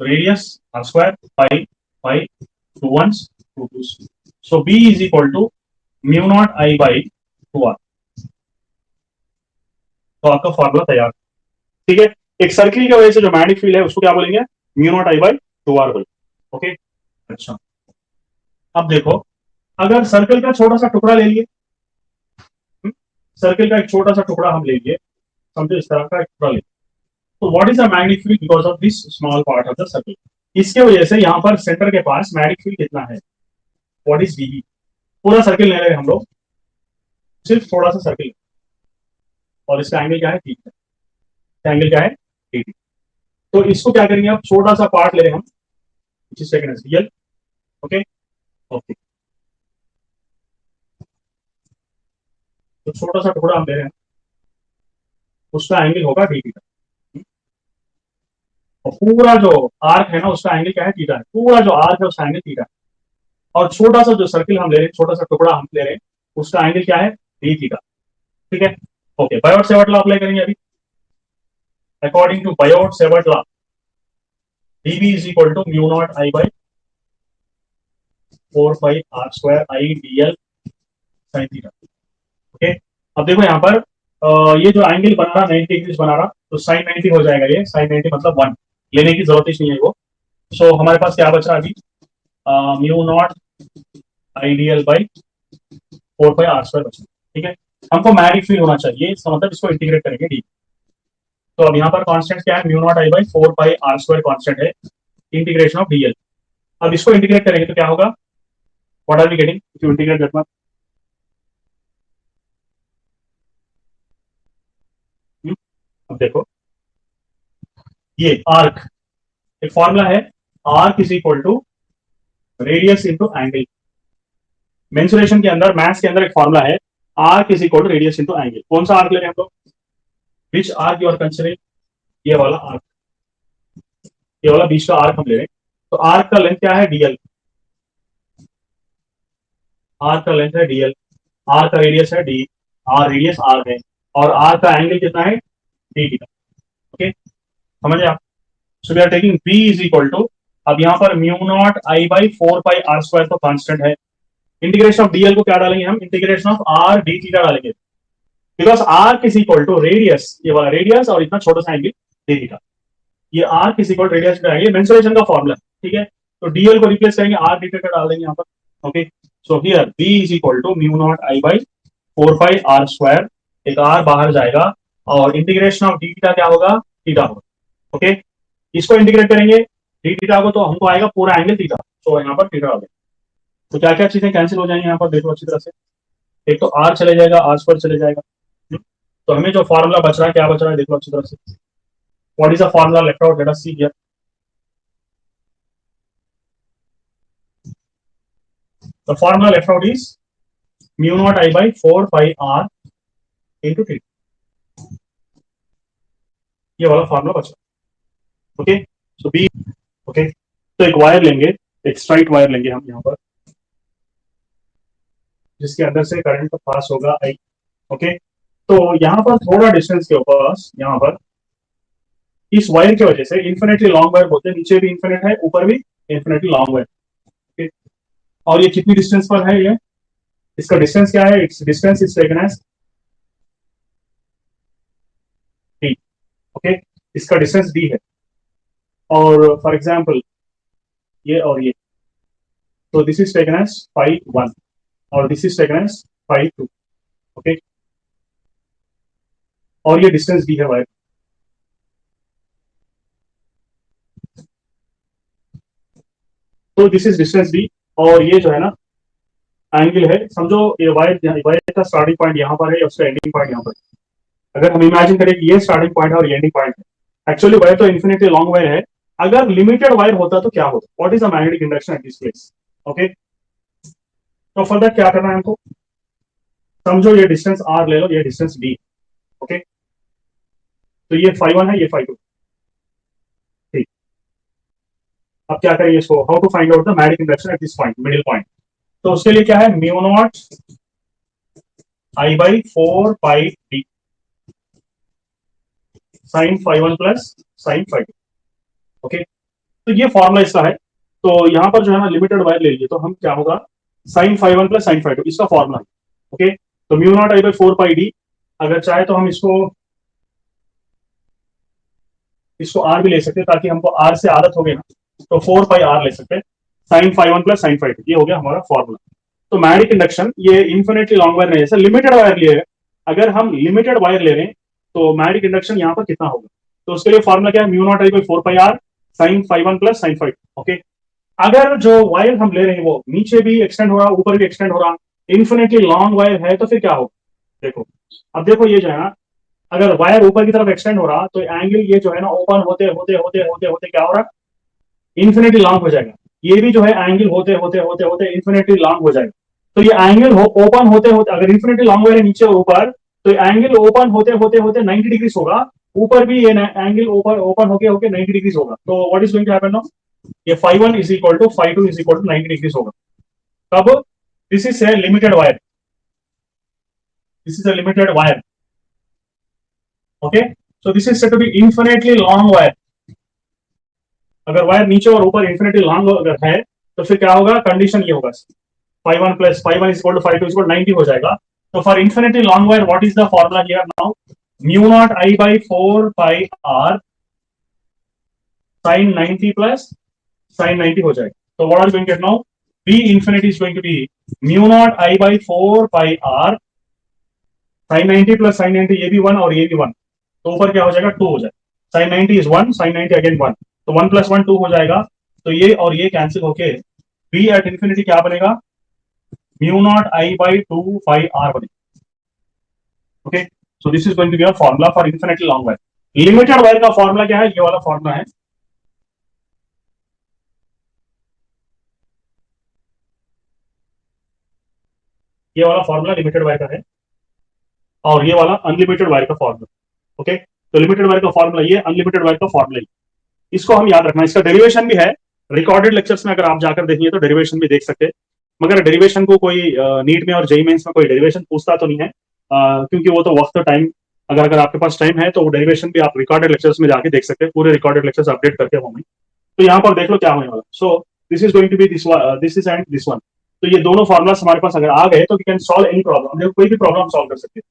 radius R square pi pi 2 1s 2 2s। So B is equal to mu not I by 2 R. तो आपका फॉर्मूला तैयार, ठीक है। एक सर्किल की वजह से जो मैग्नेटिक फील्ड है उसको क्या बोलेंगे, mu not I by 2 R बोलेंगे, ओके। अच्छा, अब देखो अगर सर्कल का छोटा सा टुकड़ा ले लिए, सर्कल का एक छोटा सा टुकड़ा हम ले लिए, समझो इस तरह का एक टुकड़ा ले, तो what is the magnetic field because of this small part of the circle. इसके वजह से यहां पर सेंटर के पास मैग्नेटिक फील्ड कितना है, व्हाट इज डीबी। पूरा सर्किल ले रहे हैं हम लोग, सिर्फ थोड़ा सा सर्किल, और इसका एंगल क्या है थीटा, एंगल क्या है थीटा। तो इसको क्या करेंगे, अब छोटा सा पार्ट ले रहे हैं हम, सेकंड रियल, ओके ओके। तो छोटा सा टुकड़ा हम ले रहे हैं, उसका एंगल होगा डी थीटा। और पूरा जो आर्क है ना उसका एंगल क्या है थीटा है, पूरा जो आर्क है उसका एंगल थीटा है। और छोटा सा जो सर्किल हम ले रहे हैं, छोटा सा टुकड़ा हम ले रहे हैं, उसका एंगल क्या है डी थीटा, ठीक है, okay. Biot Savart law apply करेंगे अभी। According to Biot Savart law dB is equal to mu not I by 4 pi R square I DL sine theta, okay. अब देखो यहाँ पर ये जो एंगल बना रहा 90 डिग्री बना रहा, तो साइन 90 हो जाएगा, ये साइन 90 मतलब 1 लेने की जरूरत ही नहीं है वो। सो हमारे पास क्या बच रहा है अभी, mu not I D L by 4 pi R square बचा, ठीक है। हमको मैग्नेटिक फील्ड होना चाहिए, इसका मतलब इसको इंटीग्रेट करेंगे डी। तो अब यहाँ पर कांस्टेंट क्या है, mu not I by 4 pi R square constant है, इंटीग्रेशन ऑफ डीएल। अब इसको इंटीग्रेट करेंगे तो क्या होगा, what are we getting if you integrate that much. अब देखो ये आर्क, एक फॉर्मूला है, arc is equal to radius into angle. Mensuration के अंदर, मैथ्स के अंदर एक फॉर्मूला है, arc is equal to radius into angle. कौन सा आर्क ले रहे हैं हम लोग, विच आर्क यू आर कंसिडरिंग, ये वाला आर्क, ये वाला बीच का आर्क हम ले रहे हैं। तो आर्क का लेंथ क्या है, डीएल, आर्क का लेंथ है डीएल, आर का रेडियस है डी, आर रेडियस आर है, और आर का एंगल कितना है, डी थीटा। ओके, समझे आप? So we are taking B is equal to, अब यहाँ पर mu not I by 4 pi r² तो कांस्टेंट है, इंटीग्रेशन ऑफ डीएल को क्या डालेंगे हम, integration of R D theta डालेंगे, because R is equal to radius, ये वाला रेडियस और इतना छोटा सा एंगल डी थीटा, ये आर इज इक्वल रेडियस का ये मेंसुरेशन का फॉर्मूला, ठीक है। तो डीएल को रिप्लेस करेंगे, आर डी थीटा डाल देंगे यहाँ पर। Okay, so here B is equal to mu not I by 4 pi r², एक आर बाहर जाएगा, और इंटीग्रेशन ऑफ डी थीटा क्या होगा, थीटा होगा। ओके, इसको इंटीग्रेट करेंगे डी थीटा को, तो हमको आएगा पूरा एंगल थीटा, तो यहाँ पर थीटा आ गया। तो क्या क्या चीजें कैंसिल हो जाएंगी यहाँ पर, देखो अच्छी तरह से, एक तो आर चले जाएगा, r² चले जाएगा। तो हमें जो फॉर्मूला बच रहा है, क्या बच रहा है, देखो अच्छी तरह से, what is the formula left out, let us see here. The formula left out is mu naught I by 4 pi r into theta, ये वाला फॉर्मूला बच रहा है। ओके, सो बी, ओके, तो एक वायर लेंगे, एक स्ट्राइट वायर लेंगे हम यहाँ पर, जिसके अंदर से करंट पास होगा आई। ओके, तो यहाँ पर थोड़ा डिस्टेंस के ऊपर, यहाँ पर इस वायर की वजह से इन्फिनिटली लॉन्ग वायर होते हैं, नीचे भी इन्फिनिट है, ऊपर भी इन्फिनिटली लॉन्ग वायर। ओके, और ये कितनी डिस्टेंस पर है, ये इसका डिस्टेंस क्या है, it's distance is taken as D. Okay, इसका डिस्टेंस डी है, और फॉर एग्जाम्पल ये और ये, तो this is taken as phi 1 और this is taken as phi 2। Okay, और ये डिस्टेंस डी है वायर, तो दिस इज डिस्टेंस डी, और ये जो है ना एंगल है, समझो ये वायर, वायर का स्टार्टिंग पॉइंट यहाँ पर है, उसका एंडिंग पॉइंट यहाँ पर। अगर हम इमेजिन करें कि ये स्टार्टिंग पॉइंट है और ये एंडिंग पॉइंट है, एक्चुअली वायर तो इन्फिनिटली लॉन्ग वायर है, अगर लिमिटेड वायर होता तो क्या होता, what is the magnetic induction at this place. Okay, तो फर्दर क्या करना है हमको, समझो ये डिस्टेंस आर ले लो, ये डिस्टेंस डी। ओके, तो ये phi 1 है, ये phi 2, ठीक। अब क्या करेंगे इसको, how to find out the magnetic induction at this point, middle point. तो उसके लिए क्या है, mu not I by 4 pi D sine phi 1 plus sine phi 2। Okay, तो ये फॉर्मूला इसका है। तो यहाँ पर जो है ना लिमिटेड वायर ले लीजिए, तो हम क्या होगा, sine phi 1 plus sine phi 2, इसका फॉर्मूला है। ओके, तो mu not I by 4 pi D, अगर चाहे तो हम इसको इसको आर भी ले सकते हैं, ताकि हमको आर से आदत हो गई ना, तो 4 पाई r ले सकते हैं, sine phi 1 plus sine phi 2, ये हो गया हमारा फॉर्मूला। तो मैग्नेटिक इंडक्शन ये इन्फिनिटली लॉन्ग वायर नहीं, जैसे लिमिटेड वायर लिए, अगर हम लिमिटेड वायर ले रहे हैं तो मैग्नेटिक इंडक्शन यहाँ पर कितना होगा, तो उसके लिए फॉर्मूला क्या है, mu not I by 4 pi r sine phi 1 plus sine phi 2। Okay, अगर जो वायर हम ले रहे हैं वो नीचे भी एक्सटेंड हो रहा, ऊपर भी एक्सटेंड हो रहा, इन्फिनिटली लॉन्ग वायर है, तो फिर क्या होगा, देखो, अब देखो ये जो है ना, अगर वायर ऊपर की तरफ एक्सटेंड हो रहा, तो एंगल ये जो है ना ओपन होते होते होते होते होते क्या हो रहा, इन्फिनिटी लॉन्ग हो जाएगा, ये भी जो है एंगल होते होते होते होते इन्फिनिटी लॉन्ग हो जाएगा। तो ये एंगल ओपन होते होते, अगर इन्फिनिटी लॉन्ग वायर है नीचे और ऊपर, तो एंगल ओपन होते होते होते 90 डिग्री होगा, ऊपर भी ये एंगल ओपन ओपन होके होके 90 डिग्री होगा। तो what is going to happen now, ये phi 1 is equal to phi 2 is equal to 90 degree होगा। तब this is a limited wire, this is a limited wire. Okay, so this is said to be infinitely long wire. अगर वायर नीचे और ऊपर इन्फिनिटी लॉन्ग अगर है, तो फिर क्या होगा, कंडीशन ये होगा, phi 1 plus phi 1 is equal to phi 2 is equal 90 हो जाएगा। तो for infinity long wire what is the formula here now, mu not I by 4 pi r sine 90 plus sine 90 हो जाएगा। तो what are going to get now, b infinity is going to be mu not I by 4 pi r sine 90 plus sine 90, ये भी 1 और ये भी 1, तो ऊपर क्या हो जाएगा, 2 हो जाएगा, साइन 90 इज 1, साइन 90 अगेन 1, तो 1 प्लस 1 2 हो जाएगा। तो ये और ये कैंसिल होके b एट इन्फिनिटी क्या बनेगा, mu not I by 2 pi r बनेगा। Okay, so this is going to be our formula for infinitely long wire. Limited wire का फॉर्मूला क्या है, ये वाला फॉर्मूला है, ये वाला फॉर्मूला लिमिटेड वायर का है, और ये वाला अनलिमिटेड वायर का फॉर्मूला। ओके, तो लिमिटेड वायर का फॉर्मूला ये, अनलिमिटेड वायर का फॉर्मूला ये, इसको हम याद रखना। इसका डेरिवेशन भी है, रिकॉर्डेड लेक्चर्स में अगर आप जाकर देखिए तो डेरिवेशन भी देख सकते हैं, मगर डेरिवेशन को कोई नीट में और जेई मेंस में कोई डेरिवेशन पूछता तो नहीं है, क्योंकि वो तो वक्त टाइम, अगर अगर आपके पास टाइम है तो वो डेरिवेशन भी आप रिकॉर्डेड लेक्चर्स में जाके देख सकते हैं, पूरे रिकॉर्डेड लेक्चर्स अपडेट करके होंगे। तो यहाँ पर देख लो क्या होने वाला। So this is going to be this is and this one. तो ये दोनों फॉर्मुलास हमारे पास अगर आ गए तो we can solve any problem, देखो कोई भी प्रॉब्लम सॉल्व कर सकते हैं।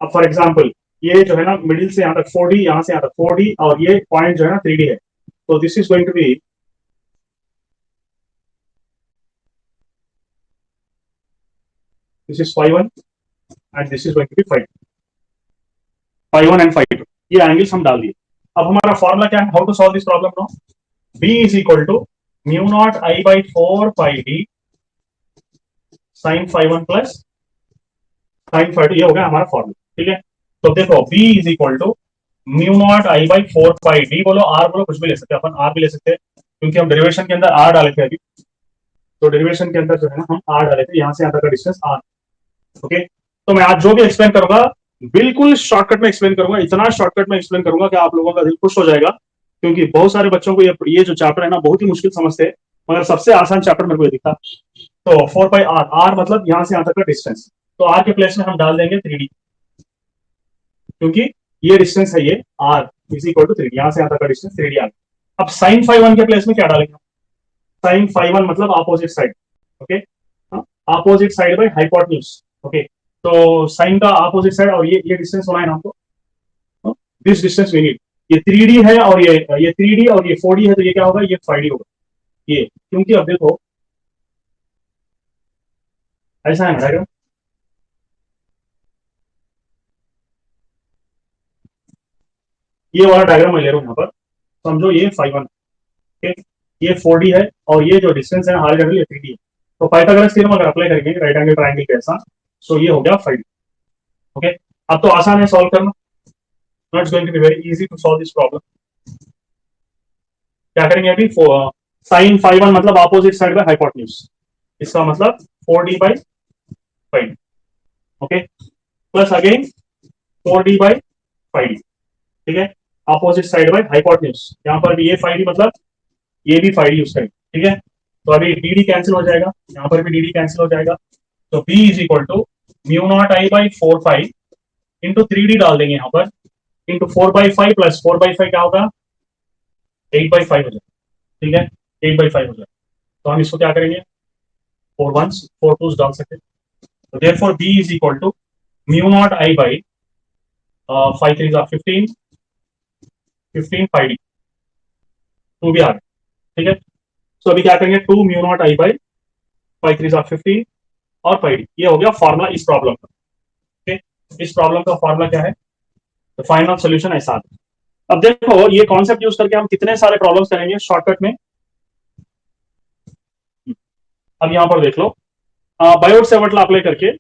अब फॉर एग्जाम्पल ये जो है ना मिडिल से यहाँ तक 4D, यहाँ से यहाँ तक 4D, और ये पॉइंट जो है ना 3D है, तो this is going to be, this is five one and this is going to be five one and five two, ये एंगल्स हम डाल दिए। अब हमारा फॉर्मुला क्या है, how to solve this problem no, B is equal to mu not I by 4 pi D sine five one plus sine five two, ये हो गया हमारा फॉर्मूला। ठीक है, तो देखो B is equal to mu not I by 4 pi D, बोलो आर, बोलो कुछ भी ले सकते हैं अपन, आर भी ले सकते हैं क्योंकि हम डेरिवेशन के अंदर आर डाले थे अभी, तो डेरिवेशन के अंदर जो है ना हम आर डाले थे, यहाँ से यहाँ तक का डिस्टेंस आर। ओके, तो मैं आज जो भी एक्सप्लेन करूंगा बिल्कुल शॉर्टकट में एक्सप्लेन करूंगा, इतना शॉर्टकट में एक्सप्लेन करूंगा कि आप लोगों का दिल खुश हो जाएगा, क्योंकि बहुत सारे बच्चों को ये जो चैप्टर है ना बहुत ही मुश्किल समझते हैं, मगर सबसे आसान चैप्टर मेरे को ये दिखा। तो 4 पाई आर, आर मतलब यहाँ से यहाँ तक का डिस्टेंस, तो आर के प्लेस में हम डाल देंगे 3D, क्योंकि ये डिस्टेंस है ये R is equal to 3D, यहाँ से यहाँ तक का डिस्टेंस 3D आ गया। अब साइन फाइव वन के प्लेस में क्या डालेंगे, साइन फाइव वन मतलब opposite side. Okay, opposite side by hypotenuse. Okay, तो साइन का अपोजिट साइड, और ये डिस्टेंस होना है ना हमको, दिस डिस्टेंस वी नीड, ये 3D है और ये 3D और ये 4D है, तो ये क्या होगा, ये 5D होगा ये, क्योंकि अब देखो ऐसा है ना डायग्राम, ये वाला डायग्राम मैं ले रहा हूं यहाँ पर, समझो ये 5 1, ये 4D है और ये जो डिस्टेंस है हॉरिजॉन्टल ये 3D है, तो पाइथागोरस थ्योरम अगर अप्लाई करेंगे राइट एंगल ट्रायंगल के ऐसा, सो ये हो गया 5D। ओके, अब तो आसान है सॉल्व करना, not going to be very easy to solve this problem. क्या करेंगे अभी, साइन फाइव वन मतलब अपोजिट साइड बाय हाइपोटेन्यूज, इसका मतलब 4D/5D। Okay, plus again 4D/5D। ठीक है, अपोजिट साइड बाय हाइपोटेन्यूज, यहाँ पर भी ये 5D मतलब ये भी 5D यूज करेंगे। ठीक है, तो अभी डी कैंसिल हो जाएगा, यहाँ पर भी डी कैंसिल हो जाएगा, तो B is equal to mu not I by 4 pi into 3D डाल देंगे यहाँ पर, इंटू 4/5 प्लस 4/5 क्या होगा, 8/5 हो जाएगा। ठीक है, 8/5 हो जाएगा, तो हम इसको क्या करेंगे, 4 1s 4 2s डाल सकते हैं, तो therefore B is equal to mu not I by 5 3 15 15 5D, 2 भी आ गया। ठीक है, तो अभी क्या करेंगे, 2 म्यू नॉट आई बाई 5 3 15 और 5D, ये हो गया फॉर्मूला इस प्रॉब्लम का। ठीक है, इस प्रॉब्लम का फॉर्मूला क्या है, तो फाइनल सोल्यूशन ऐसा आता है। अब देखो ये कॉन्सेप्ट यूज करके हम कितने सारे प्रॉब्लम्स करेंगे शॉर्टकट में। अब यहां पर देख लो, बायोट सेवर्ट अप्लाई करके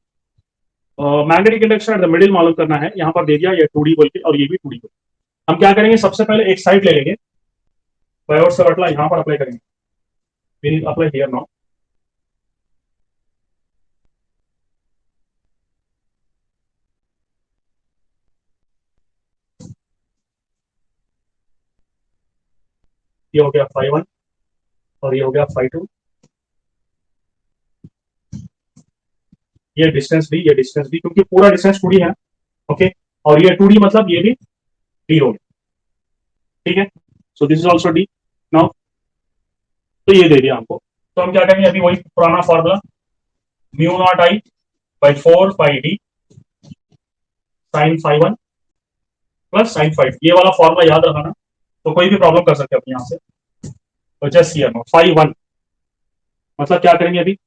magnetic induction eight the middle मालूम करना है, यहां पर दे दिया ये 2D बोल के और ये भी 2D बोल। हम क्या करेंगे, सबसे पहले एक साइड ले लेंगे, बायोट सेवर्ट यहां पर अप्लाई करेंगे, अप्लाई हियर नाउ। ये हो गया 5 1 और ये हो गया 5 2, ये डिस्टेंस भी, ये डिस्टेंस भी, क्योंकि पूरा डिस्टेंस 2D है। ओके, और ये 2D मतलब ये भी D हो गया। ठीक है, सो this is also D now, तो ये दे दिया हमको, तो हम क्या करेंगे, अभी वही पुराना formula, mu not I by 4 pi D sine 5 1 plus sine 5, ये वाला फॉर्मूला याद रखना, तो कोई भी प्रॉब्लम कर सकते हैं अपने यहाँ से। तो जस्ट हियर नो 5 1 मतलब क्या करेंगे अभी,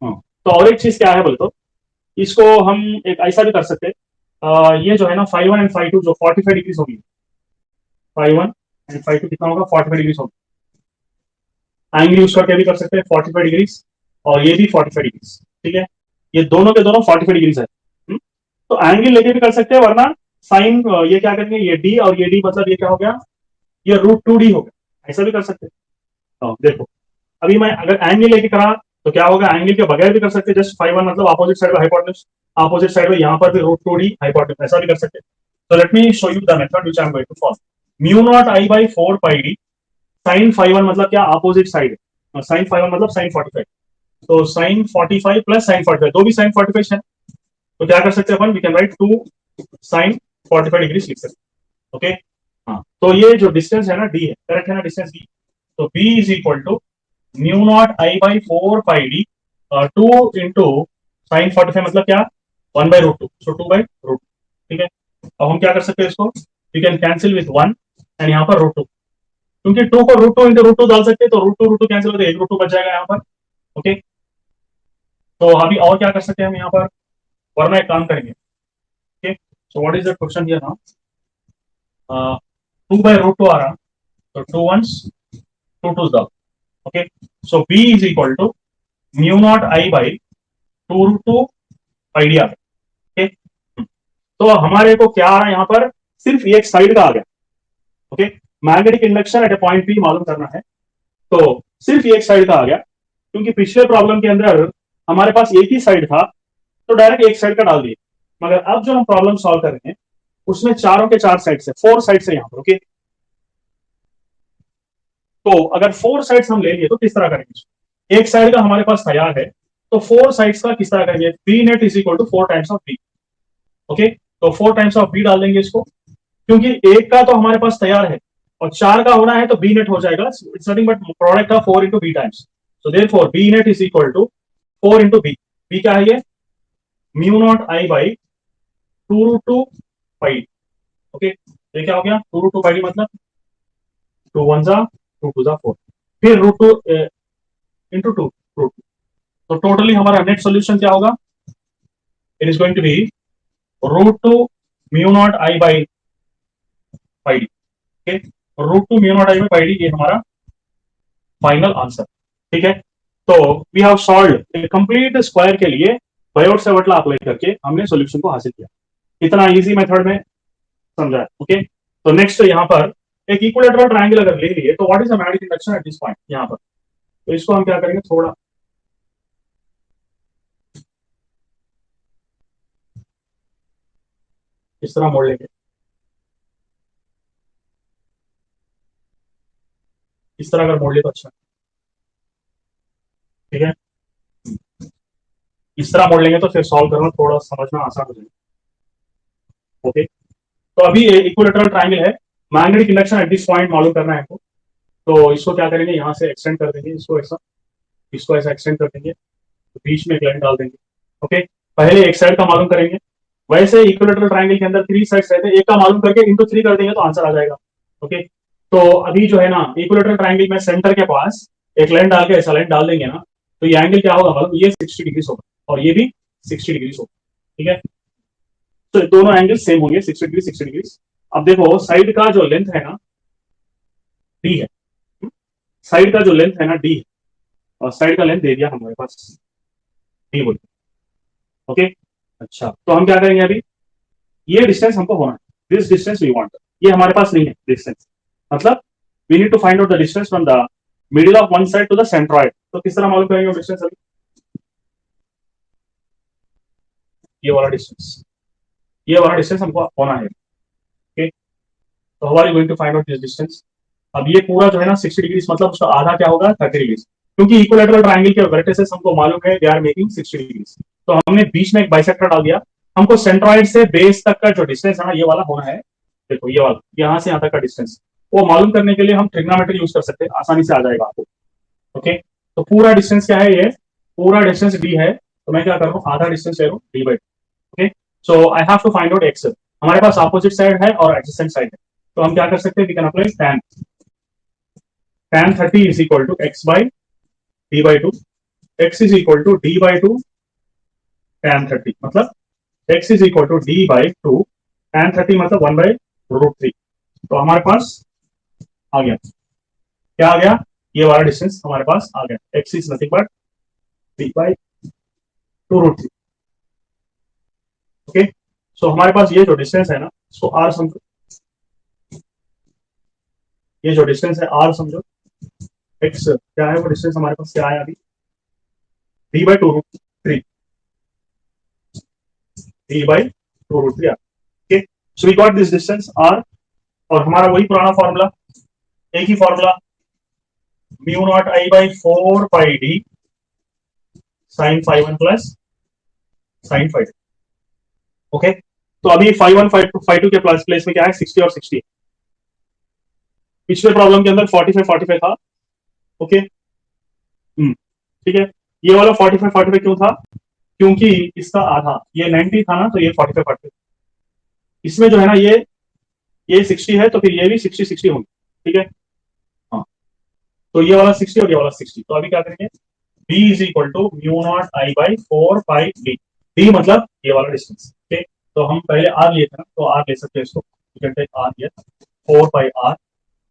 हाँ, तो और एक चीज क्या है बोल, तो इसको हम एक ऐसा भी कर सकते हैं, ये जो है ना 5 1 एंड 5 2 जो 45 डिग्रीज होगी, 5 1 एंड 5 2 कितना होगा, 45 डिग्रीज होगा, एंगल यूज करके भी कर सकते हैं 45 डिग्रीज, और ये भी 45 डिग्रीज। ठीक है, ये दोनों के दोनों 45 डिग्रीज है। तो एंगल लेके भी कर सकते हैं, वरना साइन ये क्या करेंगे, ये D और ये D मतलब ये क्या हो गया, ये √2D हो गया, ऐसा भी कर सकते हैं। देखो अभी मैं अगर एंगल लेके करा तो क्या होगा, एंगल के बगैर भी कर सकते हैं, जस्ट 5 1 मतलब अपोजिट साइड में हाइपोटेन्यूज, अपोजिट साइड में यहाँ पर भी √2D हाइपोटेन्यूज, ऐसा भी कर सकते हैं। So let me show you the method which I am going to follow. Mu naught I by 4 pi d sin phi 1 मतलब क्या, अपोजिट साइड है, sin phi 1 मतलब sin 45, तो sin 45 प्लस sin 45, दो भी sin 45 है, तो क्या कर सकते हैं अपन, we can write 2 sin 45 degree लिख सकते हैं। ओके, हाँ, तो ये जो डिस्टेंस है ना d है, करेक्ट है ना डिस्टेंस d, तो b is equal to mu not I by 4 pi D 2 into sine 45 मतलब क्या, 1 by root 2, so 2 by root, ठीक है। अब हम क्या कर सकते हैं इसको, we can cancel with 1 and यहाँ पर रूट 2, क्योंकि 2 को रूट 2 इंटू रूट 2 डाल सकते हैं, तो रूट टू कैंसिल होते हैं, एक रूट 2 बच जाएगा यहाँ पर। ओके, तो अभी और क्या कर सकते हैं हम यहाँ पर, वरना एक काम करेंगे। Okay, so what is the question here now, 2 by root 2 आ रहा, तो 2 1 2 2 डाल। Okay, so b is equal to mu not I by 2 root 2 pi D आ गया। ओके, तो हमारे को क्या आ रहा है यहाँ पर, सिर्फ एक साइड का आ गया। ओके, मैग्नेटिक इंडक्शन एट ए पॉइंट पी मालूम करना है, तो सिर्फ एक साइड का आ गया, क्योंकि पिछले प्रॉब्लम के अंदर हमारे पास एक ही साइड था, तो डायरेक्ट एक साइड का डाल दिए। मगर अब जो हम प्रॉब्लम सॉल्व कर रहे हैं उसमें चारों के चार साइड से, 4 साइड से यहाँ पर। ओके, तो अगर 4 साइड्स हम ले लिए तो किस तरह करेंगे, एक साइड का हमारे पास तैयार है, तो 4 साइड्स का किस तरह करेंगे, B net is equal to 4 times of B. Okay, तो 4 टाइम्स ऑफ बी डाल देंगे इसको, क्योंकि एक का तो हमारे पास तैयार है और 4 का होना है, तो बी नेट हो जाएगा, it's nothing but product of 4 into B times, so therefore B net is equal to 4 into B. B क्या है ये, mu not I by 2 root 2 pi. Okay, ये क्या हो गया, 2 रूट 2 पाई मतलब 2 1 जा 2 2 जा 4, फिर रूट 2 इंटू 2 रूट 2, तो टोटली हमारा नेट सोल्यूशन क्या होगा, it is going to be root 2 mu not I by pi D. Okay, root 2 mu not I by pi D, ये हमारा फाइनल आंसर। ठीक है, तो we have solved a complete square के लिए बायोट सेवटला अप्लाई करके हमने सॉल्यूशन को हासिल किया, इतना इजी मेथड में समझा है। ओके, तो नेक्स्ट यहाँ पर एक इक्विलेटरल ट्रायंगल अगर ले लिए, तो what is the magnetic induction at this point यहाँ पर, तो इसको हम क्या करेंगे, थोड़ा इस तरह मोड़ लेंगे, इस तरह अगर मोड़ ले तो अच्छा, ठीक है, इस तरह मोड़ लेंगे तो फिर सॉल्व करना थोड़ा समझना आसान हो जाएगा। ओके, तो अभी इक्विलेटरल ट्रायंगल है, magnetic induction at this point मालूम करना है हमको, तो इसको क्या करेंगे, यहाँ से एक्सटेंड कर देंगे, इसको ऐसा एक्सटेंड कर देंगे, तो बीच में एक लाइन डाल देंगे। ओके, पहले एक साइड का मालूम करेंगे, वैसे इक्विलेटरल ट्रायंगल के अंदर 3 साइड्स रहते हैं, एक का मालूम करके इंटू 3 कर देंगे तो आंसर आ जाएगा। ओके, तो अभी जो है ना इक्विलेटरल ट्रायंगल में सेंटर के पास एक लाइन डाल के ऐसा लाइन डाल देंगे ना, तो ये एंगल क्या होगा, मतलब ये 60 डिग्री होगा और ये भी 60 डिग्री होगा। ठीक है, तो दोनों एंगल सेम होंगे, 60 डिग्री 60 डिग्री। अब देखो साइड का जो लेंथ है ना डी है, साइड का जो लेंथ है ना डी है, और साइड का लेंथ दे दिया हमारे पास डी बोल। ओके, अच्छा, तो हम क्या करेंगे अभी, ये डिस्टेंस हमको होना है, दिस डिस्टेंस वी वांट, ये हमारे पास नहीं है डिस्टेंस, मतलब we need to find out the distance from the middle of one side to the centroid, तो किस तरह मालूम करेंगे डिस्टेंस अभी, ये वाला डिस्टेंस, ये वाला डिस्टेंस हमको होना है। ओके, तो how are you going to find out this distance, अब ये पूरा जो है ना 60 डिग्री, मतलब उसका आधा क्या होगा, 30 डिग्री, क्योंकि इक्विलेटरल ट्रायंगल के वर्टिसेस हमको मालूम है दे आर मेकिंग 60 डिग्री, तो हमने बीच में एक बाइसेक्टर डाल दिया, हमको सेंट्रॉइड से बेस तक का जो डिस्टेंस है ना ये वाला होना है, देखो ये वाला यहां से यहां तक का डिस्टेंस, वो मालूम करने के लिए हम ट्रिग्नोमेट्री यूज कर सकते हैं, आसानी से आ जाएगा आपको। ओके, तो पूरा डिस्टेंस क्या है, ये पूरा डिस्टेंस डी है, तो मैं क्या कर रहा हूँ, आधा डिस्टेंस ले रहा हूँ D by. Okay, so I have to find out X, हमारे पास अपोजिट साइड है और एडजेसेंट साइड है, तो हम क्या कर सकते हैं, we can apply tan 30 is equal to x by d by 2, x is equal to d by 2 tan 30, मतलब x is equal to d by 2 tan 30 मतलब 1 by रूट 3, तो हमारे पास आ गया, क्या आ गया, ये वाला डिस्टेंस हमारे पास आ गया, x is nothing but d by 2 root 3। Okay, so हमारे पास ये जो डिस्टेंस है ना इसको r समझो, ये जो डिस्टेंस है r समझो, x क्या है, वो डिस्टेंस हमारे पास क्या है अभी, d by 2 root 3, d by 2 root 3। Okay, so we got this distance r, और हमारा वही पुराना फॉर्मूला, एक ही formula, mu not I by 4 pi d sine five one plus sine five. Okay, तो अभी फाइव वन फाइव टू के प्लेस में क्या है, 60 और 60। पिछले प्रॉब्लम के अंदर 45 था। ओके, ठीक है। ये वाला 45 क्यों था, क्योंकि इसका आधा, ये 90 था ना, तो ये 45 इसमें जो है ना, ये 60 है, तो फिर ये भी 60 होंगे। ठीक है, हाँ, तो ये वाला 60 और ये वाला 60। तो अभी क्या करेंगे, b is equal to mu not I by 4 pi d। d मतलब ये वाला डिस्टेंस। ओके, तो हम पहले r लिए थे ना, तो r ले सकते हैं इसको, r लिया 4 पाई r,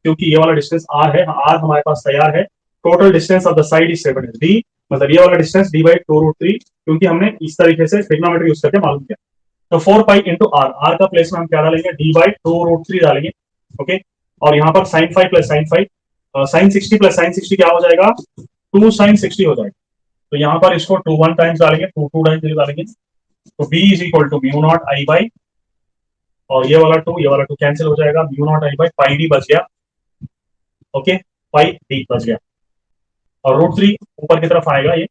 क्योंकि ये वाला डिस्टेंस r है, r हमारे पास तैयार है। Total distance of the side is 7 d, मतलब ये वाला डिस्टेंस d बाई 2√3, क्योंकि हमने इस तरीके से ट्रिग्नोमेट्री यूज करके मालूम किया। तो 4 पाई इंटू आर, आर का प्लेस में हम क्या डालेंगे, डी बाई 2√3 डालेंगे। ओके, और यहाँ पर sine five plus sine five, sine 60 plus sine 60 क्या हो जाएगा, 2 साइन 60 हो जाएगा। तो यहाँ पर इसको 2 1 टाइम्स डालेंगे, 2 2 टाइम्स डालेंगे, तो b is equal to mu not I by, और ये वाला टू कैंसिल हो जाएगा, mu not I by pi D बच गया। ओके, पाई डी बच गया, और √3 ऊपर की तरफ आएगा ये,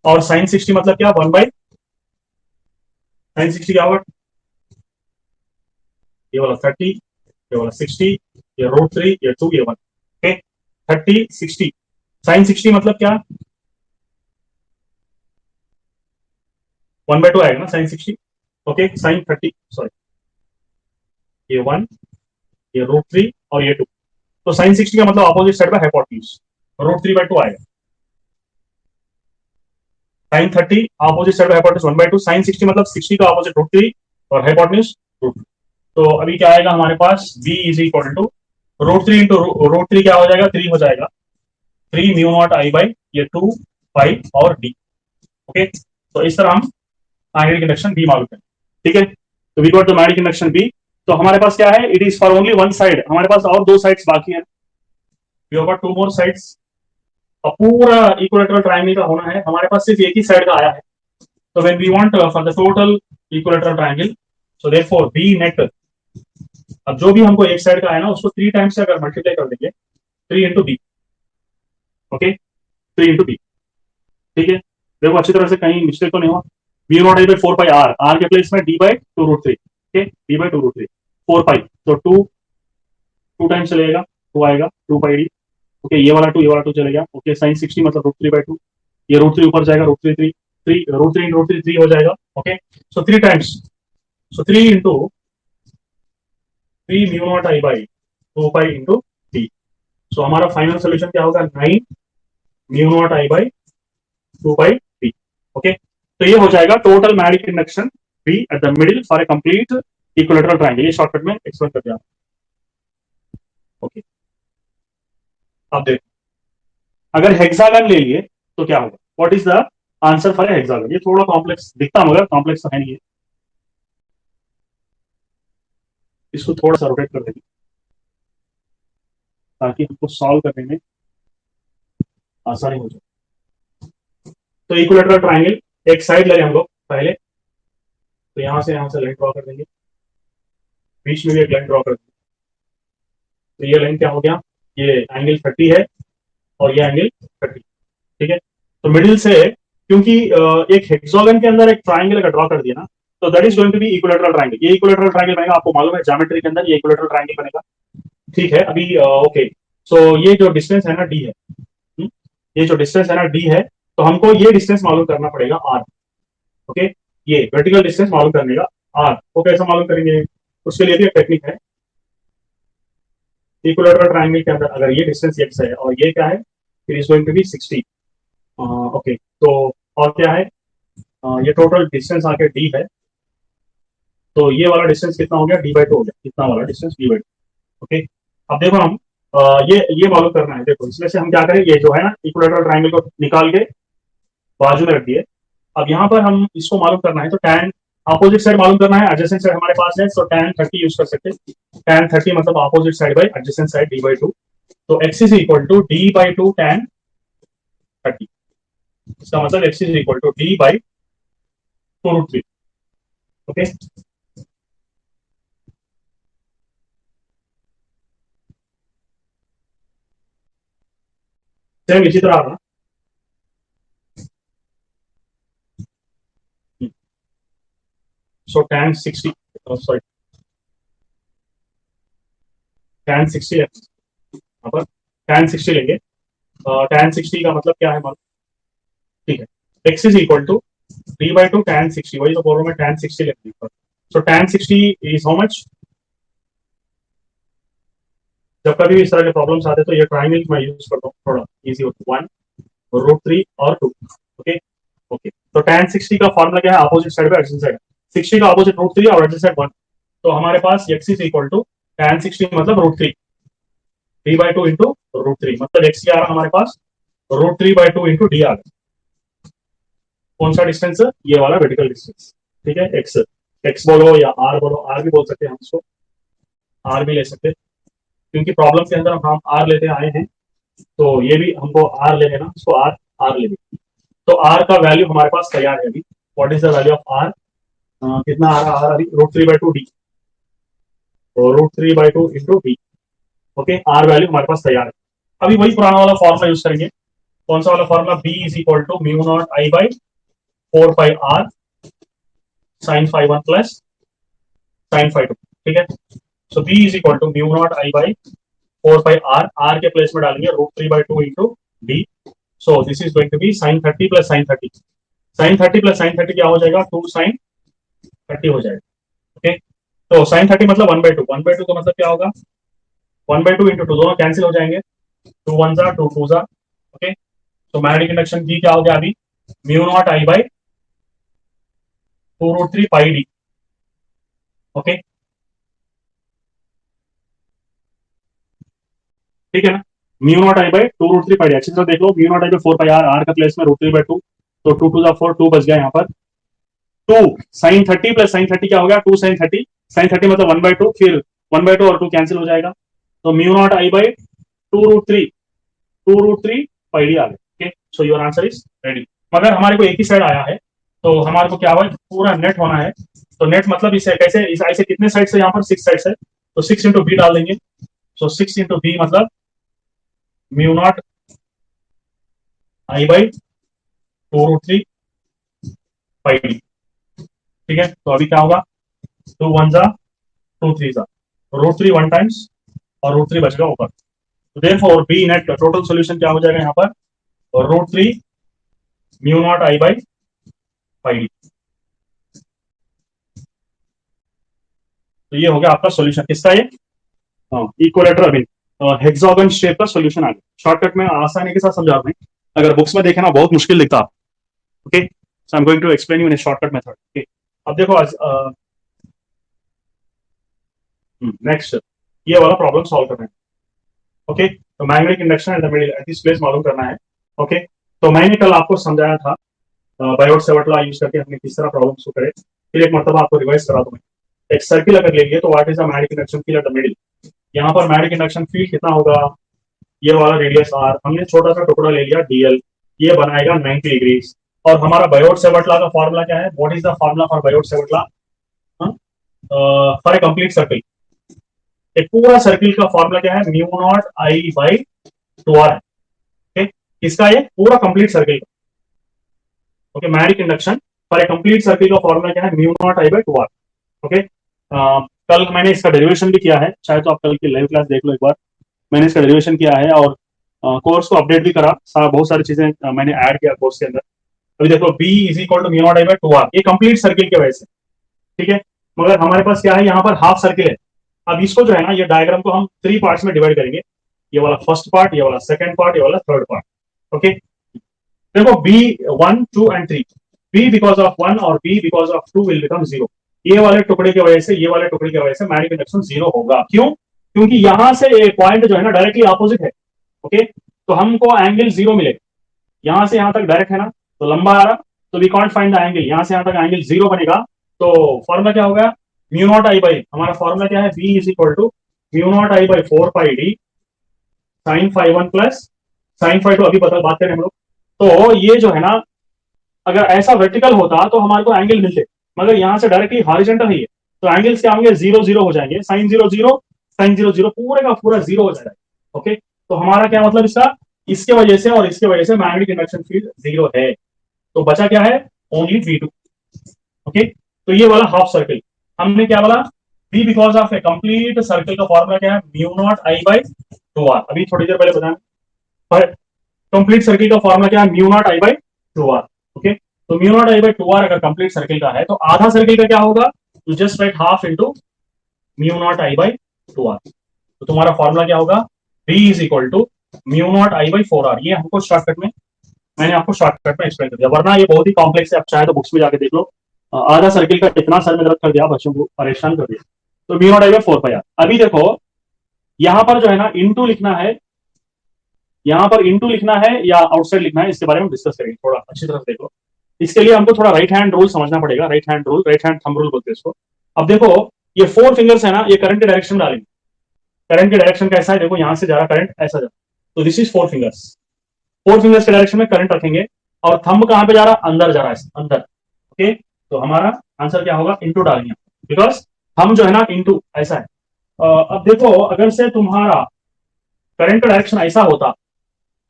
और साइन 60 मतलब क्या, 1 बाई साइन 60 क्या होगा, ये वाला 30, ये वाला 60, ये √3, ये 2, ये 1। ओके, 30 60, साइन 60 मतलब क्या, 1/2 आएगा ना साइन 60। ओके, साइन 30, सॉरी, ये 1, ये √3 और ये 2। तो साइन 60 का मतलब अपोजिट साइड में हाइपोटेन्यूज, √3/2 आएगा। साइन 30 अपोजिट साइड में हाइपोटेन्यूज 1/2, साइन 60 मतलब 60 का अपोजिट √3 और हाइपोटेन्यूज √2। तो अभी क्या आएगा हमारे पास, b is equal to √3 into √3 क्या हो जाएगा, 3 हो जाएगा, 3 म्यू नॉट आई बाई ये 2 पाई और d। ओके, तो इस तरह हम मैग्नेटिक इंडक्शन b मालूम करें। ठीक है, तो we got the magnetic induction b। तो हमारे पास क्या है, it is for only one side, हमारे पास और दो साइड्स बाकी हैं, we have got two more sides. और पूरा इक्विलेटरल ट्रायंगल का होना है, हमारे पास सिर्फ एक ही साइड का आया है। तो when we want for the total equilateral triangle, so therefore b net, अब जो भी हमको एक साइड का है ना, उसको 3 टाइम्स से अगर मल्टीप्लाई कर देंगे, 3 into B. Okay, 3 into B. ठीक है, देखो अच्छी तरह से कहीं मिस्टेक तो नहीं हुआ। B naught I by 4 pi R, R के प्लेस में D by 2√3। Okay, D by 2√3, 4 pi, तो 2 टाइम्स चलेगा, 2 आएगा, 2 पाई डी। ओके, ये वाला टू चलेगा। ओके, साइन 60 मतलब √3/2, ये √3 ऊपर जाएगा, √3 3 3, √3 √3 3 हो जाएगा। Okay, so 3 times, so 3 into 3 mu not I by 2 pi into D. So हमारा फाइनल सोल्यूशन क्या होगा, 9 mu not I by 2 pi D. Okay, तो ये हो जाएगा total magnetic induction B at the middle for a complete equilateral triangle. ये शॉर्टकट में एक्सप्लेन कर दिया। ओके, अब देखो, अगर हेक्सागन ले लिए तो क्या होगा, what is the answer for a hexagon. ये थोड़ा कॉम्प्लेक्स दिखता मगर कॉम्प्लेक्स तो है नहीं है, इसको थोड़ा सा रोटेट कर देंगे ताकि हमको सॉल्व करने में आसानी हो जाए। तो इक्विलेटरल ट्रायंगल एक साइड ले हम लोग पहले, तो यहां से लाइन ड्रॉ कर देंगे, बीच में भी एक लाइन ड्रॉ कर देंगे। तो ये लाइन क्या हो गया, ये एंगल 30 है और ये एंगल 30। ठीक है, तो मिडिल से, क्योंकि एक हेक्सागन के अंदर एक ट्रायंगल अगर ड्रॉ कर दिया ना, तो that is going to be equilateral triangle. ये इक्विलेटरल ट्रायंगल बनेगा, आपको मालूम है ज्योमेट्री के अंदर ये इक्विलेटरल ट्रायंगल बनेगा। ठीक है, अभी ओके, सो ये जो डिस्टेंस है ना डी है, ये जो डिस्टेंस है ना डी है, तो हमको ये डिस्टेंस मालूम करना पड़ेगा आर। ओके, ये वर्टिकल डिस्टेंस मालूम करने का आर, तो कैसे मालूम करेंगे, उसके लिए भी एक टेक्निक है। इक्विलेटरल ट्रायंगल के अंदर अगर ये डिस्टेंस एक्स है और ये क्या है, it is going to be 60। Okay, तो और क्या है, ये टोटल डिस्टेंस आके डी है, तो ये वाला डिस्टेंस कितना हो गया, डी/2 हो गया, कितना वाला डिस्टेंस, डी/2। ओके, अब देखो हम ये मालूम करना है। देखो इसमें से हम क्या करें, ये जो है ना इक्विलेटरल ट्रायंगल को निकाल के बाजू में रख दिए। अब यहाँ पर हम इसको मालूम करना है, तो टैन अपोजिट साइड मालूम करना है, एडजेसेंट साइड हमारे पास है, तो टैन 30 यूज कर सकते हैं। टैन 30 मतलब opposite side by adjacent side डी/2, तो एक्स इज इक्वल टू डी/2 टैन 30। इसका मतलब एक्स इज इक्वल टू डी/2√3। ओके, सेम इसी तरह आ रहा। सो tan 60, सॉरी tan 60 यहाँ पर tan 60 लेंगे। tan 60 का मतलब क्या है मान, ठीक है, x is equal to 3/2 tan 60, वही तो बोल रहा हूँ मैं, tan 60 लेंगे। सो tan 60 इज हाउ मच। जब कभी भी इस तरह के प्रॉब्लम्स आते हैं तो ये ट्राइंगल मैं यूज करता हूँ, थोड़ा इजी होता है, 1 √3 और 2। ओके ओके, तो tan 60 का फॉर्मूला क्या है, अपोजिट साइड पे एडजेसेंट साइड, 60 का अपोजिट √3 और एडजेसेंट साइड 1। तो हमारे पास x is equal to tan 60 मतलब √3, 3/2 इंटू √3, मतलब x क्या आ रहा हमारे पास, √3/2 इंटू डी आ गया। कौन सा डिस्टेंस, ये वाला वर्टिकल डिस्टेंस, ठीक है, x, x बोलो या r बोलो, r भी बोल सकते हैं हम इसको, r भी ले सकते हैं, क्योंकि प्रॉब्लम के अंदर हम r लेते आए हैं, तो ये भी हमको r ले लेना, इसको r ले लेंगे। तो r का वैल्यू हमारे पास तैयार है अभी। What is the value of r, कितना आ रहा है अभी, √3/2 डी, तो √3/2 into D. Okay, r value हमारे पास तैयार है। अभी वही पुराना वाला फॉर्मूला यूज करेंगे। कौन सा वाला formula, b is equal to mu not I by 4 pi r sine phi 1 plus sine phi 2, ठीक है। So b is equal to mu not I by 4 pi r के प्लेस में डालेंगे √3/2 into D. So this is going to be sine 30 plus sine 30, sine 30 plus sine 30 क्या हो जाएगा, 2 साइन 30 हो जाएगा। ओके, तो साइन 30 मतलब 1/2, 1/2 का मतलब क्या होगा, 1/2 इंटू 2, दोनों कैंसिल हो जाएंगे, 2 1 जा 2 2 जा। ओके, तो मैग्नेटिक इंडक्शन की क्या हो गया अभी, mu not I by 2 √3 pi D. Okay, ठीक है ना, mu not I by 2 √3 pi D. अच्छे से देख लो, mu not I by 4 pi r, r का प्लेस में √3/2, तो 2 2 जा 4, 2 बच गया यहाँ पर। 2 साइन 30 प्लस साइन 30 क्या हो गया, 2 साइन 30, साइन 30 मतलब 1/2, फिर 1/2 और 2 कैंसिल हो जाएगा, तो mu not I by 2 √3, 2 √3 pi D आ गया। Okay, so your answer is ready. मगर हमारे को एक ही साइड आया है, तो हमारे को क्या हुआ, पूरा नेट होना है। तो नेट मतलब इसे कैसे, इस ऐसे कितने साइड से, यहाँ पर 6 साइड से, तो 6 इंटू बी डाल देंगे। सो 6 इंटू बी मतलब mu naught I by 2 √3 pi D, ठीक है। तो अभी क्या होगा, 2 1 जा 2 3 जा, √3 1 टाइम्स और √3 बचेगा ऊपर। तो therefore B net total solution क्या हो जाएगा यहाँ पर, √3 mu not I by pi D. तो ये हो गया आपका सॉल्यूशन, किसका ये, इक्विलेटरल हेक्सागन शेप का सॉल्यूशन आ गया। शॉर्टकट में आसानी के साथ समझा रहे हैं, अगर बुक्स में देखे ना बहुत मुश्किल दिखता। Okay, so I am going to explain you in shortcut method. Okay, अब देखो आज नेक्स्ट ये वाला प्रॉब्लम सॉल्व करना है। ओके, तो magnetic induction eight the middle at this place मालूम करना है। ओके, तो मैंने कल आपको समझाया था बायोट सेवर्ट लॉ यूज करके हमने किस तरह प्रॉब्लम को करे, फिर एक मरतबा आपको रिवाइज करा दूं। एक सर्किल अगर ले लिए तो what is the magnetic induction field at the middle, यहाँ पर मैग्नेटिक इंडक्शन फील्ड कितना होगा, ये वाला रेडियस r, हमने छोटा सा टुकड़ा ले लिया dl, ये बनाएगा 90 डिग्री। और हमारा बायोट सेवर्ट लॉ का फॉर्मूला क्या है, what is the formula for Biot Savart law, for a complete circle, एक पूरा सर्किल का फॉर्मूला क्या है, mu not I by 2r। Okay, इसका ये पूरा कंप्लीट सर्किल का, okay, magnetic induction for a complete circle का फॉर्मूला क्या है, mu not I by 2r। Okay, कल मैंने इसका डेरिवेशन भी किया है, चाहे तो आप कल की लाइव क्लास देख लो एक बार, मैंने इसका डेरिवेशन किया है और कोर्स को अपडेट भी करा, बहुत सारी चीजें मैंने ऐड किया कोर्स के अंदर। अभी देखो b is equal to mu not I by 2r, ये कंप्लीट सर्किल के वजह से, ठीक है। मगर हमारे पास क्या है, यहाँ पर हाफ सर्किल है। अब इसको जो है ना, ये डायग्राम को हम 3 पार्ट्स में डिवाइड करेंगे, ये वाला फर्स्ट पार्ट, ये वाला सेकंड पार्ट, ये वाला थर्ड पार्ट। ओके, देखो b1 2 and 3, b because of 1 और b because of 2 will become 0। ये वाले टुकड़े की वजह से, ये वाले टुकड़े की वजह से मैग्नेटिक इंडक्शन 0 होगा। क्यों, क्योंकि यहां से एक पॉइंट जो है ना डायरेक्टली ऑपोजिट है। ओके, तो हमको एंगल 0 मिलेगा, यहां से यहां तक डायरेक्ट है ना, तो लंबा आ रहा, तो we can't find the angle, यहां से यहां तक एंगल 0 बनेगा। तो फॉर्मूला क्या होगा, म्यू नॉट आई बाई, हमारा फॉर्मूला क्या है, b is equal to mu not I by 4 pi D sine phi 1 plus sine phi 2। अभी बात करें हम लोग, तो ये जो है ना, अगर ऐसा वर्टिकल होता तो हमारे को एंगल मिलते, मगर यहां से डायरेक्टली हॉरिजॉन्टल ही है, तो एंगल्स क्या होंगे, 0 0 हो जाएंगे, साइन 0 0 साइन 0 0, पूरे का पूरा 0 हो जाएगा। ओके, तो हमारा क्या मतलब इसका, इसके वजह से और इसके वजह से मैग्नेटिक इंडक्शन फील्ड 0 है। तो बचा क्या है? Only V2। ओके, तो ये वाला हाफ सर्कल हमने क्या बोला? B because of a complete circle का फॉर्मूला क्या है? Mu not I by 2r। अभी थोड़ी देर पहले बताया, पर कंप्लीट सर्कल का फॉर्मूला क्या है? Mu not I by 2r। Okay, तो mu not I by 2r अगर कंप्लीट सर्कल का है तो आधा सर्कल का क्या होगा? तो just right half into mu not I by 2r। तो तुम्हारा फॉर्मूला क्या होगा? b is equal to mu not I by 4r। ये हमको शॉर्टकट में, मैंने आपको शॉर्टकट में एक्सप्लेन कर दिया, वरना ये बहुत ही कॉम्प्लेक्स है। आप चाहे तो बुक्स में जाके देख लो। आधा सर्किल का इतना सर में दर्द कर दिया, बच्चों को परेशान कर दिया। तो mu not I by 4 pi R. अभी देखो यहां पर जो है ना इनटू लिखना है, यहां पर इनटू लिखना है या आउटसाइड लिखना है, इसके बारे में डिस्कस करेंगे। थोड़ा अच्छी तरह से देखो। इसके लिए हमको थोड़ा राइट हैंड रूल समझना पड़ेगा। Right hand rule, right hand thumb rule बोलते हैं इसको। अब देखो ये 4 फिंगर्स है ना, ये करंट के डायरेक्शन में डालेंगे। करंट के डायरेक्शन कैसा है? देखो यहां से जा रहा करंट, ऐसा जा रहा। तो दिस इज 4 फिंगर्स। 4 फिंगर्स के डायरेक्शन में करंट रखेंगे और थंब कहां पे जा रहा? अंदर जा रहा है, अंदर। ओके, तो हमारा आंसर क्या होगा? इंटू डालेंगे, बिकॉज हम जो है ना इंटू ऐसा है। अब देखो अगर से तुम्हारा करंट का डायरेक्शन ऐसा होता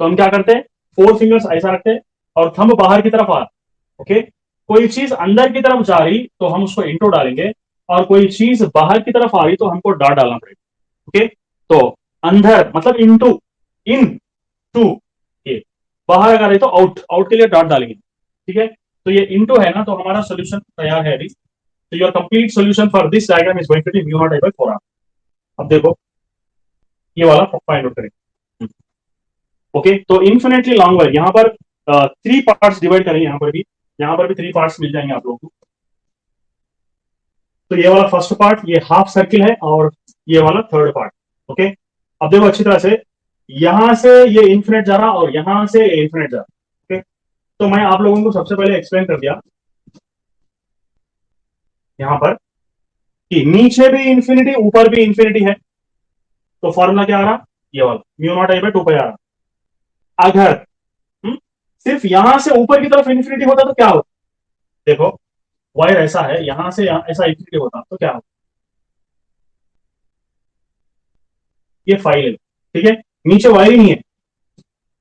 तो हम क्या करते? 4 फिंगर्स ऐसा रखते और थंब बाहर की तरफ आ रहा। ओके, कोई चीज अंदर की तरफ जा रही तो हम उसको इंटू डालेंगे, और कोई चीज बाहर की तरफ आ रही तो हमको डॉट डालना पड़ेगा। ओके, तो अंदर मतलब इंटू, इन टू, ये बाहर अगर है तो आउट, आउट के लिए डॉट डालेंगे। ठीक है, तो ये इंटू है ना, तो हमारा सोल्यूशन तैयार है अभी। तो your complete solution for this diagram is going to be mu not I by 4r। अब देखो ये वाला फाइंड आउट करेंगे। ओके, तो इन्फिनेटली लॉन्ग वायर यहां पर 3 पार्ट्स डिवाइड करेंगे। यहां पर भी 3 पार्ट्स मिल जाएंगे आप लोगों को। तो ये वाला फर्स्ट पार्ट ये हाफ सर्किल है और ये वाला थर्ड पार्ट। ओके, अब देखो अच्छी तरह से, यहां से ये इन्फिनेट जा रहा और यहां से इन्फिनेट जा रहा। ओके, तो मैं आप लोगों को सबसे पहले एक्सप्लेन कर दिया यहां पर कि नीचे भी इंफिनिटी ऊपर भी इंफिनिटी है। तो फॉर्मूला क्या आ रहा? ये वाला म्यू नॉट आई बाई 2 पाई आ रहा। अगर सिर्फ यहां से ऊपर की तरफ इंफिनिटी होता तो क्या होता? देखो वायर ऐसा है, यहां से यहां ऐसा इंफिनिटी होता तो क्या होता? ये फाइल है, ठीक है, नीचे वायर ही नहीं है।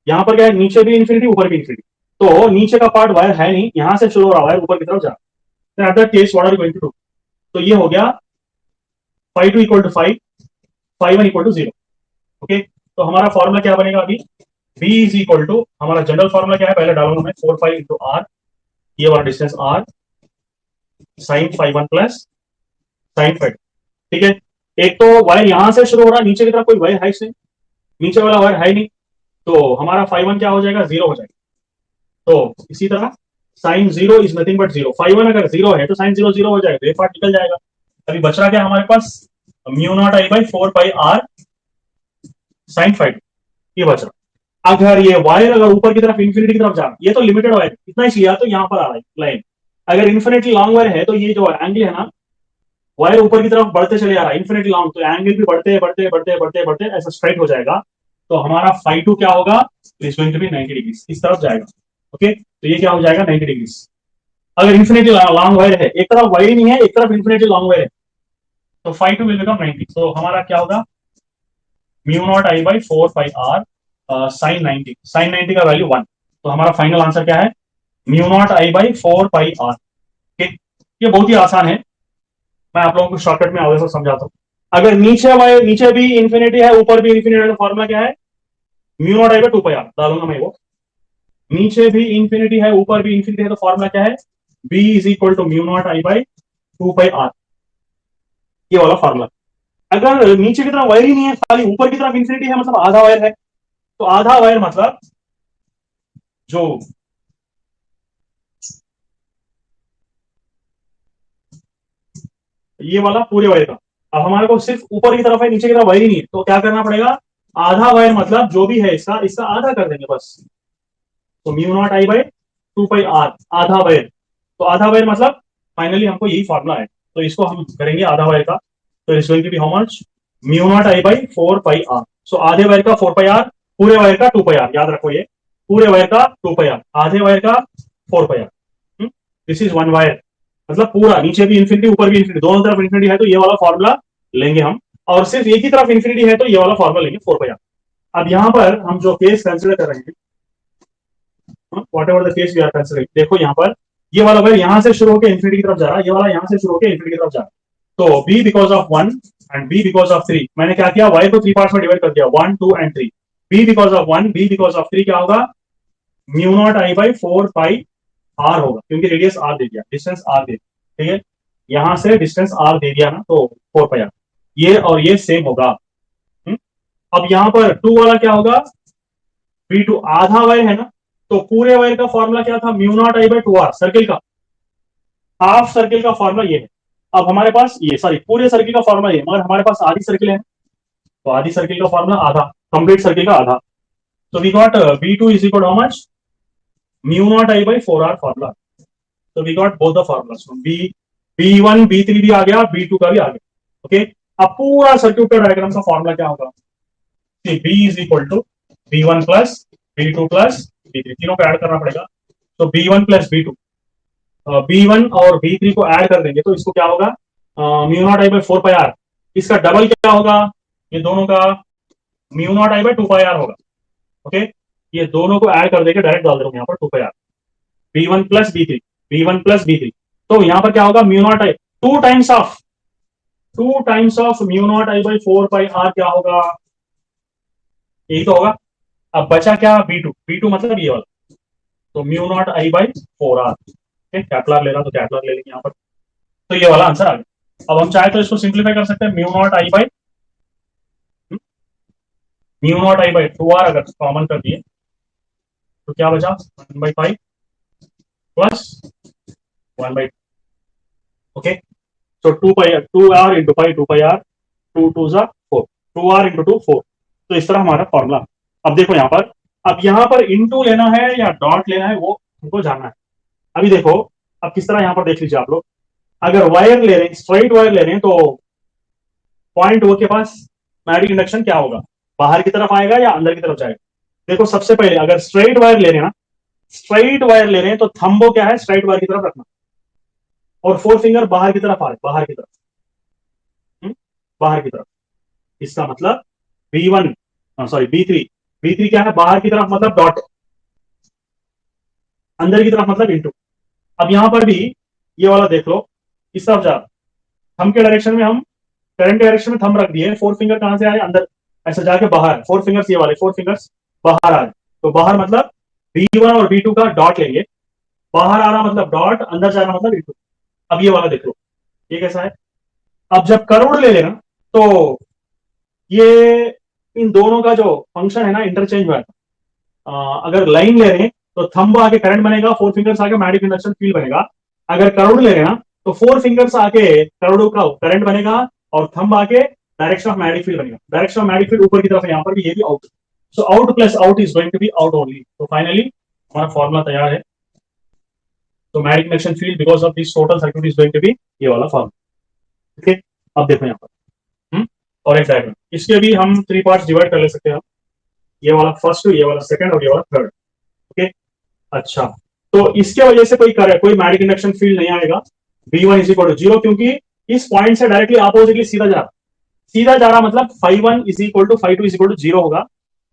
यहां पर क्या है? नीचे भी इंफिनिटी ऊपर भी इंफिनिटी। तो नीचे का पार्ट वायर है नहीं, यहां से शुरू हो रहा वायर ऊपर की तरफ जा रहा। At that case what are you going to do? तो ये हो गया five two equal to 5, 5 1 equal to 0। Okay, तो हमारा फॉर्मूला क्या बनेगा अभी? b इज इक्वल टू, हमारा जनरल फॉर्मूला क्या है? पहले डालूंगा मैं 4 5 इंटू r, ये वाला distance r, sine 5 1 plus sine 5। ठीक है, एक तो वायर यहां से शुरू हो रहा, नीचे की तरफ कोई वायर है नहीं, नीचे वाला वायर है नहीं, तो हमारा 5 1 क्या हो जाएगा? 0 हो जाएगा। तो इसी तरह साइन 0 इज नथिंग बट 0। 5 1 अगर 0 है तो साइन 0 0 हो जाएगा, तो ये पार्ट निकल जाएगा। अभी बच रहा क्या हमारे पास? Mu not I by 4 pi r sine 5, ये बच रहा। अगर ये वायर अगर ऊपर की तरफ इंफिनिटी की तरफ जा रहा, ये तो लिमिटेड वायर इतना ही लिया, तो यहां पर आ रहा है लाइन। अगर इन्फिनिटली लॉन्ग वायर है तो ये जो एंगल है ना, वायर ऊपर की तरफ बढ़ते चले जा रहा है इन्फिनिटी लॉन्ग, तो एंगल भी बढ़ते बढ़ते बढ़ते बढ़ते बढ़ते ऐसा स्ट्राइट हो जाएगा। तो हमारा फाई 2 क्या होगा? Is going to be 90 degree, इस तरफ जाएगा। ओके, तो ये क्या हो जाएगा? 90 डिग्री। अगर इन्फिनिटी लॉन्ग वायर है, एक तरफ वायर ही नहीं है, एक तरफ इन्फिनिटी लॉन्ग वायर है, तो फाई 2 विल बिकम 90। तो हमारा क्या होगा? Mu not I by 4 pi r sine 90। Sine 90 का वैल्यू 1। तो हमारा फाइनल आंसर क्या है? Mu not I by 4 pi r। ठीक, ये बहुत ही आसान है, मैं आप लोगों को शॉर्टकट में आगे से समझाता हूं। अगर नीचे भी इंफिनिटी है ऊपर भी इंफिनिटी है तो फॉर्मूला क्या है? Mu not I by 2 pi r डालूंगा मैं वो। नीचे भी इंफिनिटी है ऊपर भी इंफिनिटी है तो फॉर्मूला क्या है? b is equal to mu not I by 2 pi r, ये वाला फॉर्मूला। अगर नीचे की तरफ वायर ही नहीं है, खाली ऊपर की तरफ इंफिनिटी है, मतलब आधा वायर है, तो आधा वायर मतलब जो ये वाला पूरे वायर का। अब हमारे को सिर्फ ऊपर की तरफ है, नीचे की तरफ वायर ही नहीं है, तो क्या करना पड़ेगा? आधा वायर मतलब जो भी है इसका इसका आधा कर देंगे बस। तो mu not I by 2 pi r, आधा वायर। तो आधा वायर मतलब फाइनली हमको यही फॉर्मूला है, तो इसको हम करेंगे आधा वायर का। तो it's going to be how much? Mu not I by 4 pi r। So आधे वायर का 4 पाई r, पूरे वायर का 2 पाई r। याद रखो ये पूरे वायर का 2 पाई r, आधे वायर का 4 pi r। This is one wire, मतलब पूरा नीचे भी इंफिनिटी ऊपर भी इंफिनिटी, दोनों तरफ इंफिनिटी है तो ये वाला फॉर्मूला लेंगे हम, और सिर्फ एक ही तरफ इंफिनिटी है तो ये वाला फॉर्मूला लेंगे 4 पाई r। अब यहां पर हम जो केस कंसिडर कर रहे हैं, whatever the case we are considering, देखो यहाँ पर ये वाला वायर यहां से शुरू होकर इन्फिनिटी की तरफ जा रहा है, ये वाला यहां से शुरू होकर इन्फिनिटी की तरफ जा रहा है। तो B because of 1 and B because of 3, मैंने क्या किया, वायर को 3 पार्ट्स में डिवाइड कर दिया, 1 2 and 3। B because of 1 B because of 3 क्या होगा, mu not I by 4 pi R होगा, क्योंकि रेडियस आर दे दिया, डिस्टेंस आर दे दिया, ठीक है, यहां से डिस्टेंस आर दे दिया ना, तो 4 पाई आर, ये और ये सेम होगा। अब यहां पर 2 वाला क्या होगा, V2 आधा वायर है ना, तो पूरे वायर का फॉर्मूला क्या था, mu not I by 2 R, circle का हाफ सर्किल का फॉर्मूला ये है। अब हमारे पास ये सॉरी पूरे सर्किल का फॉर्मूला ये, मगर हमारे पास आधी सर्किल है, तो आधी सर्किल का फॉर्मूला आधा, कंप्लीट सर्किल का आधा। तो we got V2 is equal how much, mu not I by 4R formula. तो we got both the formulas, B1 B3 भी आ गया, B2 का भी आ गया। ओके, अब पूरा सर्किट का डायग्राम का फॉर्मूला क्या होगा, B is equal to B1 plus B2 plus B3, तीनों को ऐड करना पड़ेगा। तो B1 प्लस B2, B1 और B3 को ऐड कर देंगे तो इसको क्या होगा, mu not I by 4 pi R, इसका डबल क्या होगा, ये दोनों का mu not I by 2 pi R होगा। ओके, ये दोनों को ऐड कर देंगे, डायरेक्ट डाल दे रहा हूं यहाँ पर 2 pi are, B1 plus B3, B1 plus B3, तो यहाँ पर क्या होगा, mu not I 2 times of mu not I by 4 pi R क्या होगा, यही तो होगा। अब बचा क्या, B2 मतलब ये वाला, तो mu not I by 4R, capital ले रहा तो कैपिटल ले लेंगे यहाँ पर, तो ये वाला आंसर आ गया। अब हम चाहे तो इसको सिंप्लीफाई कर सकते हैं, mu naught I by 2R अगर कॉमन कर दिए तो क्या बचा, 1/5 plus 1/2। Okay, so 2R into pi, 2 pi r, 2 2 जा 4, 2R into 2 4, तो इस तरह हमारा फॉर्मूला। अब देखो यहाँ पर, अब यहाँ पर इनटू लेना है या डॉट लेना है वो हमको जानना है। अभी देखो, अब किस तरह यहाँ पर देख लीजिए आप लोग, अगर वायर ले रहे हैं, स्ट्राइट वायर ले रहे हैं, तो पॉइंट ओ के पास मैग्नेटिक इंडक्शन क्या होगा, बाहर की तरफ आएगा या अंदर की तरफ जाएगा। देखो सबसे पहले अगर स्ट्राइट वायर ले रहे हैं ना, स्ट्राइट वायर ले रहे हैं तो थंबो क्या है, स्ट्राइट वायर की तरफ रखना, और 4 फिंगर बाहर की तरफ आ रहे, बाहर की तरफ, बाहर की तरफ, इसका मतलब B1 सॉरी B3 क्या है, बाहर की तरफ मतलब डॉट, अंदर की तरफ मतलब इनटू। अब यहां पर भी ये वाला देख लो, इस तरफ जा, थंब के डायरेक्शन में हम करंट डायरेक्शन में थंब रख दिए, 4 फिंगर कहां से आए, अंदर, ऐसा जाके बाहर, 4 फिंगर्स ये वाले 4 फिंगर्स बाहर आ रहे, तो बाहर मतलब B1 और B2 का डॉट लेंगे, बाहर आ रहा मतलब डॉट, अंदर जा रहा मतलब इनटू। अब ये वाला देख लो, ये कैसा है, अब जब करोड़ ले लेना तो ये इन दोनों का जो फंक्शन है ना, इंटरचेंज हुआ है। अगर लाइन ले रहे हैं तो थंब आके करंट बनेगा, 4 फिंगर्स आके मैग्नेटिक इंडक्शन फील्ड बनेगा। अगर करोड़ ले रहे हैं ना, तो 4 फिंगर्स आके करोड़ का करंट बनेगा, और थंब आके डायरेक्शन ऑफ मैग्नेटिक फील्ड बनेगा। डायरेक्शन ऑफ मैग्नेटिक फील्ड ऊपर की तरफ है, यहाँ पर भी ये भी out, so out plus out is going to be out only. तो फाइनली हमारा फॉर्मूला तैयार है। तो magnetic induction field because of this total circuit is going to be ये वाला फॉर्मूला। ठीक है, अब देखो यहाँ पर और एक डायग्राम, इसके भी हम 3 पार्ट्स डिवाइड कर ले सकते हैं, ये वाला फर्स्ट, ये वाला सेकंड और ये वाला थर्ड। ओके, अच्छा, तो इसके वजह से कोई मैग्नेटिक इंडक्शन फील्ड नहीं आएगा, B1 इज इक्वल टू 0, क्योंकि इस पॉइंट से डायरेक्टली अपोजिटली सीधा जा रहा मतलब φ1 is equal to φ2 is equal to 0 होगा।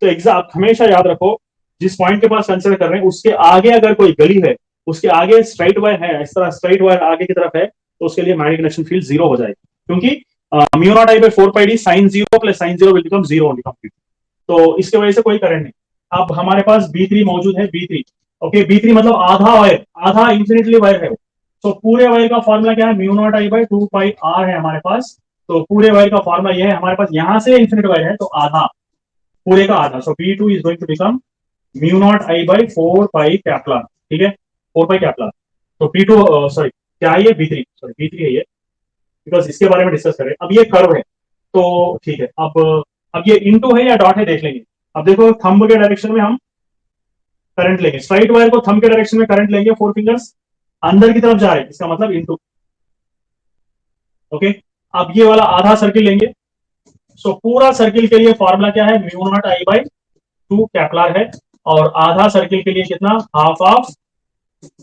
तो एग्जैक्ट हमेशा याद रखो, जिस पॉइंट के पास कंसिडर कर रहे हैं उसके आगे अगर कोई गली है, उसके आगे स्ट्राइट वायर है, इस तरह स्ट्राइट वायर आगे की तरफ है, तो उसके लिए मैग्नेटिक इंडक्शन फील्ड 0 हो जाएगी, क्योंकि mu not I by 4 pi D sine 0 plus sine 0 will become 0 only complete. तो इसके वजह से कोई करंट नहीं। अब हमारे पास B3 मौजूद है, B3 ओके, B3 मतलब आधा वायर, आधा इंफिनिटली वायर है। तो पूरे वायर का फॉर्मूला क्या है, mu not I by 2 pi R है हमारे पास। तो पूरे वायर का फॉर्मूला ये है हमारे पास, यहां से इंफिनिट वायर है तो आधा, पूरे का आधा, so B2 is going to become mu not I by 4 pi capital, ठीक है, 4 पाई कैपिटल। तो P2 सॉरी क्या है ये, B3 सॉरी B3 है ये, बिकॉज इसके बारे में डिस्कस करें। अब ये कर्व है, तो ठीक है, अब ये इनटू है या डॉट है देख लेंगे। अब देखो थंब के डायरेक्शन में हम करंट लेंगे, स्ट्राइट वायर को थंब के डायरेक्शन में करंट लेंगे, 4 फिंगर्स अंदर की तरफ जा रहे हैं, इसका मतलब इनटू। ओके, अब ये वाला आधा सर्किल लेंगे, सो पूरा सर्किल के लिए फॉर्मूला क्या है, mu not I by 2 capital है, और आधा सर्किल के लिए कितना, half of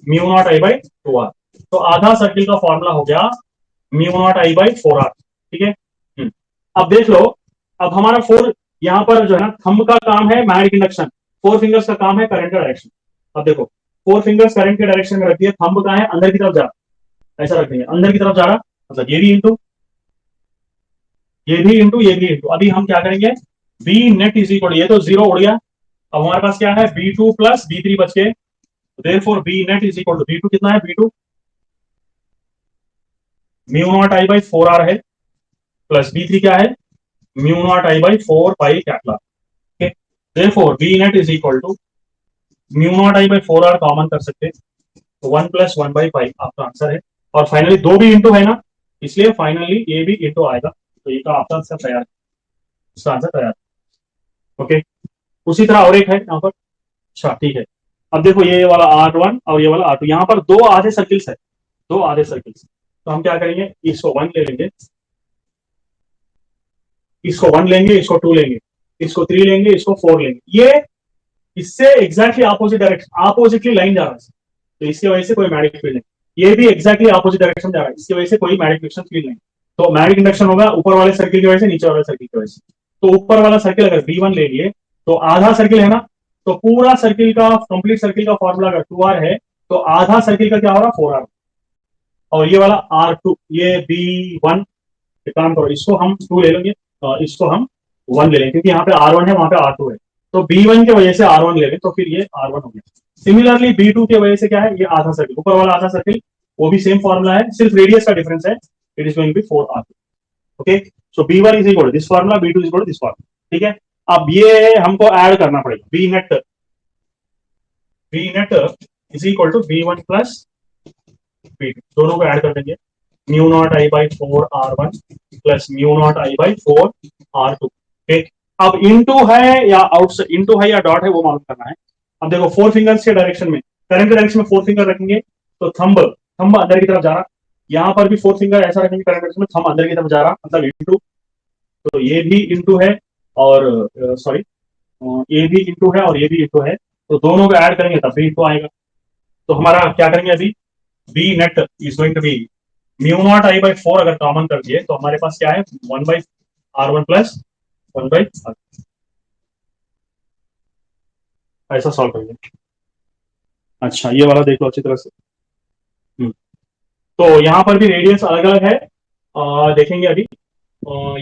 mu not I by 2R। तो आधा सर्किल का फॉर्मूला हो गया mu naught I by 4R, ठीक है। अब देख लो, अब हमारा 4, यहाँ पर जो है ना थंब का काम है मैग्नेटिक इंडक्शन, 4 फिंगर्स का काम है करंट का डायरेक्शन। अब देखो 4 फिंगर्स करंट के डायरेक्शन में रख दिए, थंब का है अंदर की तरफ जा रहा, ऐसा रख देंगे अंदर की तरफ जा रहा, मतलब ये भी इंटू ये भी इंटू ये भी इंटू। अभी हम क्या करेंगे, बी नेट इज इक्वल, ये तो जीरो उड़ गया, अब हमारे पास क्या है B2 प्लस B3 बच के, therefore B net is equal to B2 कितना है, B2 mu naught I by 4R है, प्लस B3 क्या है mu not I by 4 pi capital, ठीक है। Therefore B net is equal to mu not I by 4R common कर सकते, तो 1 प्लस 1 बाई 5 आपका आंसर है। और फाइनली दो भी इंटू है ना, इसलिए फाइनली ये भी इंटू आएगा, तो ये का आपका आंसर तैयार है, इसका आंसर तैयार है। ओके, उसी तरह और एक है यहाँ पर। अच्छा ठीक है, अब देखो ये वाला R1 और ये वाला R2, यहाँ पर दो आधे सर्किल्स है, दो आधे सर्किल्स, तो हम क्या करेंगे, इसको 1 ले लेंगे, इसको 1 लेंगे, इसको 2 लेंगे, इसको 3 लेंगे, इसको 4 लेंगे। ये इससे exactly opposite direction, oppositely line जा रहा है, तो इसकी वजह से कोई मैग्नेटिक फील्ड नहीं। ये भी एग्जैक्टली ऑपोजिट डायरेक्शन जा रहा है, इसकी वजह से कोई मैग्नेटिक फील्ड नहीं। तो मैग्नेटिक इंडक्शन होगा ऊपर वाले सर्किल की वजह से, नीचे वाले सर्किल की वजह से। तो ऊपर वाला सर्किल अगर B1 ले लिए, तो आधा सर्किल है ना, तो पूरा सर्किल का कंप्लीट सर्किल का फॉर्मूला अगर 2R है, तो आधा सर्किल का क्या हो रहा है 4R। और ये वाला R2, ये B1, काम करो इसको हम 2 ले लेंगे, इसको हम 1 ले लेंगे, क्योंकि यहाँ पे R1 है वहां पे R2 है, तो B1 की वजह से R1 ले लें, तो फिर ये R1 हो गया। सिमिलरली B2 की वजह से क्या है, ये आधा सर्किल, ऊपर वाला आधा सर्किल, वो भी सेम फॉर्मूला है, सिर्फ रेडियस का डिफरेंस है, it is going to be 4R2। Okay, so B1 is equal to this formula, B2 is equal to this formula, ठीक है। अब ये हमको ऐड करना पड़ेगा, B net is equal to B1 plus B2, दोनों को ऐड कर देंगे, mu not I by 4R1 plus mu not I by 4R2। ठीक, अब इनटू है या आउटसाइड, इनटू है या डॉट है वो मालूम करना है। अब देखो 4 फिंगर्स के डायरेक्शन में, करंट के डायरेक्शन में 4 फिंगर रखेंगे, तो थंब थंब अंदर की तरफ जा रहा, यहाँ पर भी 4 फिंगर ऐसा रखेंगे करंट डायरेक्शन में, थंब अंदर की तरफ जा रहा, मतलब इनटू, तो ये भी इंटू है और सॉरी ये भी इंटू है और ये भी इंटू है, तो दोनों को ऐड करेंगे तब भी इंटू आएगा। तो हमारा क्या करेंगे अभी, B net is going to be mu not I by 4, अगर कॉमन कर दिए तो हमारे पास क्या है 1 by R1 plus 1 by R2, ऐसा सॉल्व करेंगे। अच्छा ये वाला देख लो अच्छी तरह से। तो यहाँ पर भी रेडियस अलग अलग है, देखेंगे अभी।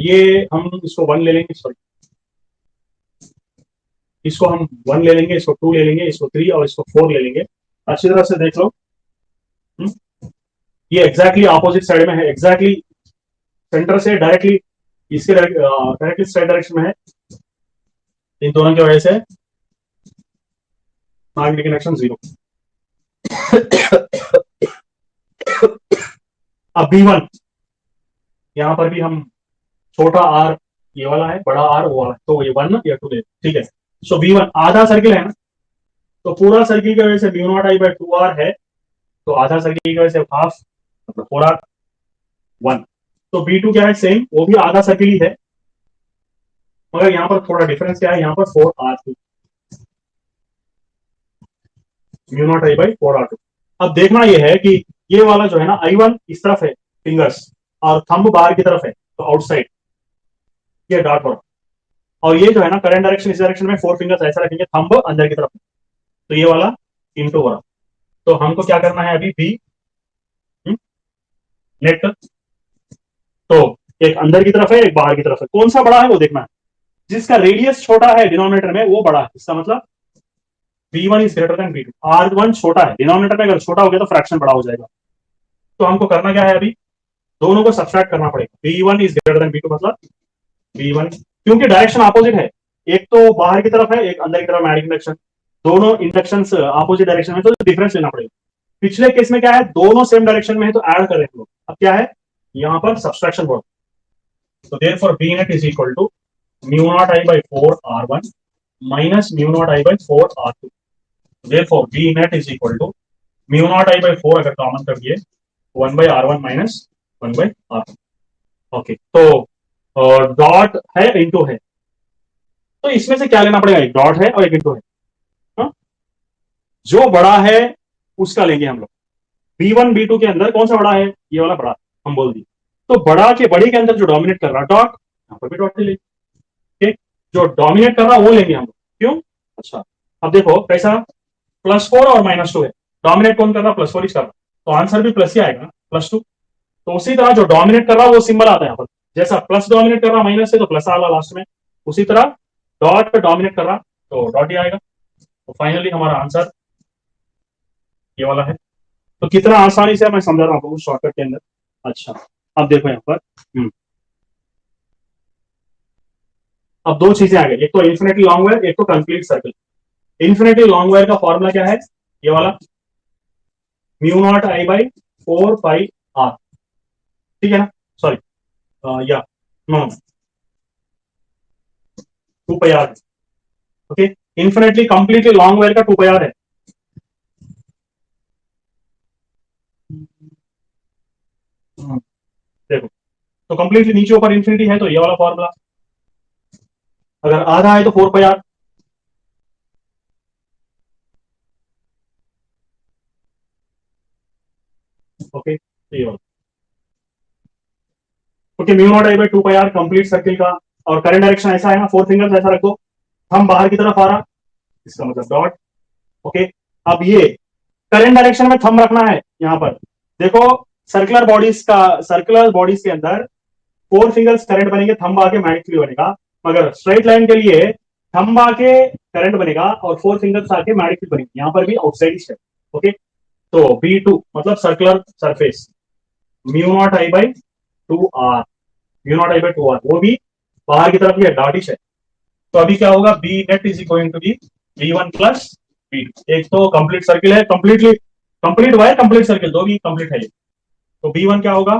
ये हम इसको 1 ले लेंगे, सॉरी इसको हम 1 ले लेंगे, इसको 2 ले लेंगे, इसको 3 और इसको 4 ले लेंगे। अच्छी तरह से देख लो, ये एग्जैक्टली ऑपोजिट साइड में है, एग्जैक्टली सेंटर से डायरेक्टली इसके डायरेक्टली साइड डायरेक्शन में है, इन दोनों की वजह से मैग्नेटिक इंडक्शन 0। अब B1, यहां पर भी हम छोटा R ये वाला है, बड़ा R वो वाला है, तो ये 1 या 2 ले, ठीक है। सो B1 आधा सर्किल है ना, तो पूरा सर्किल की वजह से mu naught I by 2R है, तो आधा सर्किल की वजह से हाफ, मतलब 4R1। तो B2 क्या है, सेम, वो भी आधा सर्किल ही है, मगर यहाँ पर थोड़ा डिफरेंस क्या है, यहाँ पर 4R2, mu naught I by 4R2। अब देखना यह है कि ये वाला जो है ना I1 इस तरफ है फिंगर्स, और थंब बाहर की तरफ है, तो आउटसाइड ये डॉट हो रहा, और ये जो है ना करंट डायरेक्शन इस डायरेक्शन में 4 फिंगर्स ऐसा रखेंगे, थंब अंदर की तरफ, तो ये वाला इंटू हो रहा। तो हमको क्या करना है अभी, बी नेट, तो एक अंदर की तरफ है एक बाहर की तरफ है, कौन सा बड़ा है वो देखना है, जिसका रेडियस छोटा है डिनोमिनेटर में वो बड़ा है, इसका मतलब B1 is greater than B2। R1 छोटा है डिनोमिनेटर में, अगर छोटा हो गया तो फ्रैक्शन बड़ा हो जाएगा। तो हमको करना क्या है अभी, दोनों को सब्सट्रैक्ट करना पड़ेगा, B1 is greater than B2, मतलब B1, क्योंकि डायरेक्शन अपोजिट है, एक तो बाहर की तरफ है एक अंदर की तरफ मैग्नेटिक इंडक्शन, दोनों इंडक्शन अपोजिट डायरेक्शन में, तो डिफरेंस लेना पड़ेगा। पिछले केस में क्या है, दोनों सेम डायरेक्शन में है, तो ऐड कर रहे हैं लोग। अब क्या है यहाँ पर सब्सट्रैक्शन वर्क, तो therefore B net is equal to mu not I by 4R1 minus mu not I by 4R2। Therefore B net is equal to mu not I by 4 अगर कॉमन कर दिए 1 by R1 minus 1 by R2। Okay, तो डॉट है इंटू है, तो इसमें से क्या लेना पड़ेगा, एक डॉट है और एक इंटू है, हा? जो बड़ा है उसका लेंगे हम लोग। B1 B2 के अंदर कौन सा बड़ा है, ये वाला बड़ा, हम बोल दिए, तो बड़ा के बड़े के अंदर जो डोमिनेट कर रहा डॉट, यहाँ पर भी डॉट ले लेंगे, ठीक। जो डोमिनेट कर रहा है वो लेंगे हम लोग। क्यों? अच्छा, अब देखो कैसा, +4 और -2 है। डोमिनेट कौन कर रहा है? +4 ही कर रहा है, तो आंसर भी प्लस ही आएगा, +2। तो उसी तरह जो डोमिनेट कर रहा है वो सिंबल आता है यहाँ पर, जैसा प्लस डोमिनेट कर रहा माइनस से तो प्लस आ रहा लास्ट में, उसी तरह डॉट डोमिनेट कर रहा तो डॉट ही आएगा। तो फाइनली हमारा आंसर ये वाला है। तो कितना आसानी से मैं समझा रहा हूँ शॉर्टकट के अंदर। अच्छा, अब देखो यहाँ पर, अब दो चीजें आ गई, एक तो इन्फिनिटी लॉन्ग वायर, एक तो complete circle. Infinity long wire का फॉर्मूला क्या है? ये वाला μ0I/4πr, ठीक है ना? सॉरी, या no, 2πr। Okay, infinitely completely long wire का 2πr है। देखो, तो कंप्लीटली नीचे ऊपर इन्फिनिटी है तो ये वाला फॉर्मूला, अगर आधा है तो 4πr। ओके, तो ये वाला, ओके, μ0I/2πr कंप्लीट सर्किल का। और करंट डायरेक्शन ऐसा है ना, 4 फिंगर्स ऐसा रखो, हम बाहर की तरफ आ रहा, इसका मतलब डॉट। ओके, अब ये करंट डायरेक्शन में थंब रखना है यहां पर। देखो, सर्कुलर बॉडीज के अंदर 4 फिंगर्स करंट बनेंगे, थंब आके मैग्नेटिक बनेगा, मगर स्ट्रेट लाइन के लिए थंब आके करंट बनेगा और 4 फिंगर्स आके मैग्नेटिक बनेगी, यहां पर भी आउटसाइड स्टेप। ओके, तो B2 मतलब सर्कुलर सरफेस, μ0I/2r, μ0I/2r, वो भी बाहर की तरफ ये डॉटिश है। तो अभी क्या होगा, B net is equal to B B1 plus B2। एक तो कंप्लीट सर्किल है, completely complete wire, complete circle, दो भी कंप्लीट है ये। तो B1 क्या होगा,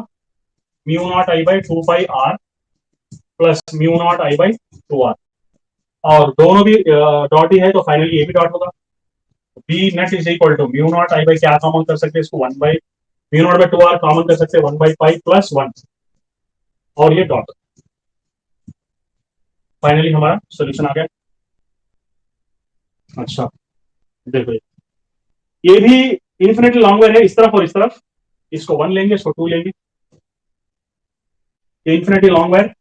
μ0I/2πr प्लस μ0I/2r, और दोनों भी डॉट ही है तो फाइनली ये भी डॉट होगा। B net is equal to μ0I क्या कॉमन कर सकते हैं इसको, 1 μ0/2r कॉमन कर सकते हैं 1/π प्लस 1, और ये डॉट। फाइनली हमारा सोल्यूशन आ गया। अच्छा, देखो ये भी इन्फिनिटी लॉन्ग वायर है, इस तरफ और इस तरफ, इसको 1 लेंगे, इसको 2 लेंगे। ये इन्फिनिटी लॉन्ग वायर,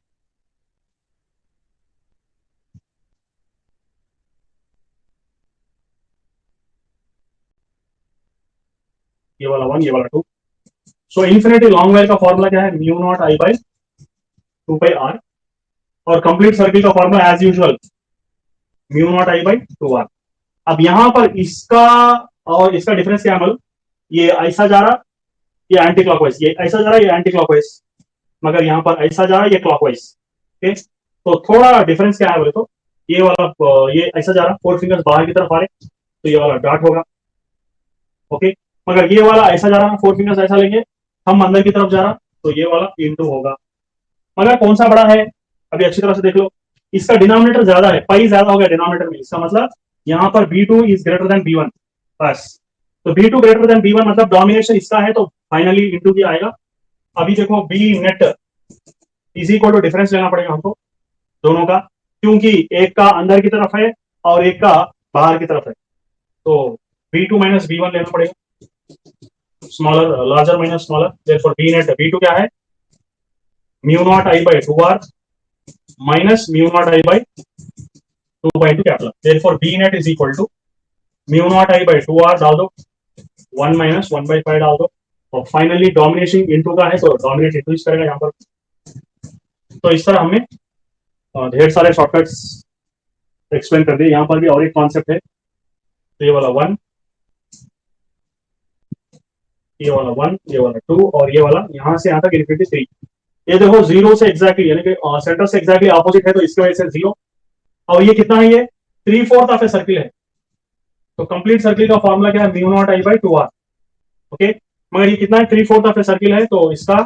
ये वाला 1, ये वाला 2। सो इन्फिनिटी लॉन्ग वायर का फॉर्मूला क्या है, μ0I/2πr, और कंप्लीट सर्किल का फॉर्मूला एज यूजुअल μ0I/2r। अब यहां पर इसका और इसका डिफरेंस क्या है, मतलब ये ऐसा जा रहा, ये एंटी क्लॉकवाइज, ये ऐसा जा रहा, ये एंटी क्लॉकवाइज, मगर यहां पर ऐसा जा रहा, ये क्लॉकवाइज। ओके, तो थोड़ा डिफरेंस क्या है बोले तो, ये वाला ये ऐसा जा रहा, 4 फिंगर्स बाहर की तरफ आ रहे, तो ये वाला डॉट होगा। ओके, मगर ये वाला ऐसा जा रहा, 4 फिंगर्स ऐसा लेंगे, हम अंदर की तरफ जा रहा, तो ये वाला इंटू होगा। मगर कौन सा बड़ा है, अभी अच्छी तरह से देख लो, इसका डिनोमिनेटर ज्यादा है, पाई ज्यादा हो गया डिनोमिनेटर में, इसका मतलब यहाँ पर B2 is greater than B1, बस। तो B2 ग्रेटर देन B1 मतलब डोमिनेशन इसका है, तो फाइनली इंटू भी आएगा। अभी देखो, B net is equal to difference लेना पड़ेगा हमको दोनों का, क्योंकि एक का अंदर की तरफ है और एक का बाहर की तरफ है, तो B2 माइनस B1 लेना पड़ेगा, smaller larger minus smaller, therefore B net B2 क्या है, μ0I/2r minus μ0I/2 capital, therefore B net is equal to μ0I/2r डाल दो, 1 माइनस 1/5 डाल दो, और फाइनली डोमिनेशन इनटू का है तो डोमिनेट इंटू करेगा यहाँ पर। तो इस तरह हमने ढेर सारे शॉर्टकट्स एक्सप्लेन कर दिए। यहाँ पर भी और एक कॉन्सेप्ट है, तो ये वाला 1, ये वाला 1, ये वाला 2, और ये वाला यहाँ से यहाँ तक इन्फिनिटी 3। ये देखो जीरो से एग्जैक्टली, यानी कि सेंटर से एग्जैक्टली ऑपोजिट है, तो इसकी वजह से 0। और ये कितना है, ये 3/4 ऑफ ए सर्किल है, तो कंप्लीट सर्किल का फॉर्मूला क्या है, μ0I/2r। ओके, मगर ये कितना है, 3/4 ऑफ ए सर्किल है, तो इसका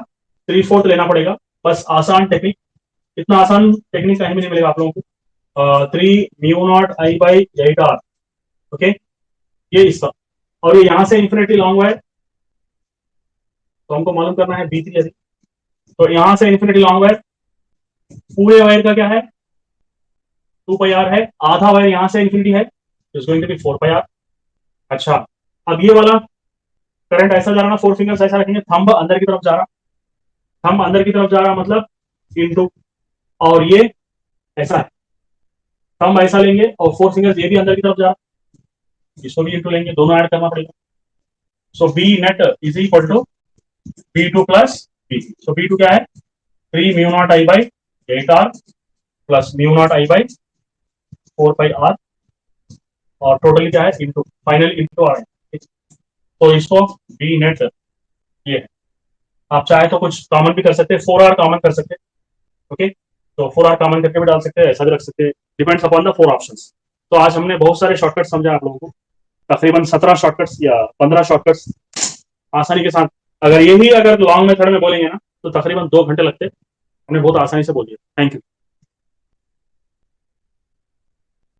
3/4 लेना पड़ेगा, बस आसान टेक्निक। इतना आसान टेक्निक कहीं भी नहीं मिलेगा आप लोगों को। 3 μ0I/8r, ओके, ये इसका, और ये यहां से इन्फिनिटी लॉन्ग वायर, तो हमको मालूम करना है B3 यदि, तो यहां से इन्फिनिटी लॉन्ग वायर, पूरे वायर का क्या है, 2πr है, आधा वायर यहां से इन्फिनिटी है, तो is going to B 4πr। अच्छा, अब ये वाला करंट ऐसा जा रहा ना, 4 फिंगर्स ऐसा रखेंगे, थंब अंदर की तरफ जा रहा, थंब अंदर की तरफ जा रहा मतलब इनटू, और ये ऐसा है, हम ऐसा लेंगे और 4 फिंगर्स ये भी अंदर की तरफ जा, इसको भी इंटू लेंगे, दोनों ऐड करना पड़ेगा। So B net is equal to B2 plus B। So B2 क्या है, 3 mu not I by 8R plus mu not I by 4 pi R, और टोटली क्या है इंटू, फाइनल इंटू आर। तो इसको बी नेट ये है। आप चाहे तो कुछ कॉमन भी कर सकते हैं, 4R कॉमन कर सकते हैं। ओके, तो 4R कॉमन करके भी डाल सकते हैं, ऐसा भी रख सकते हैं, डिपेंड्स अपॉन द 4 ऑप्शंस। तो आज हमने बहुत सारे शॉर्टकट समझा आप लोगों को, तकरीबन 17 शॉर्टकट्स या 15 शॉर्टकट्स आसानी के साथ। अगर यही अगर लॉन्ग मेथड में बोलेंगे ना तो तकरीबन 2 घंटे लगते, हमने बहुत आसानी से बोल दिया। Thank you.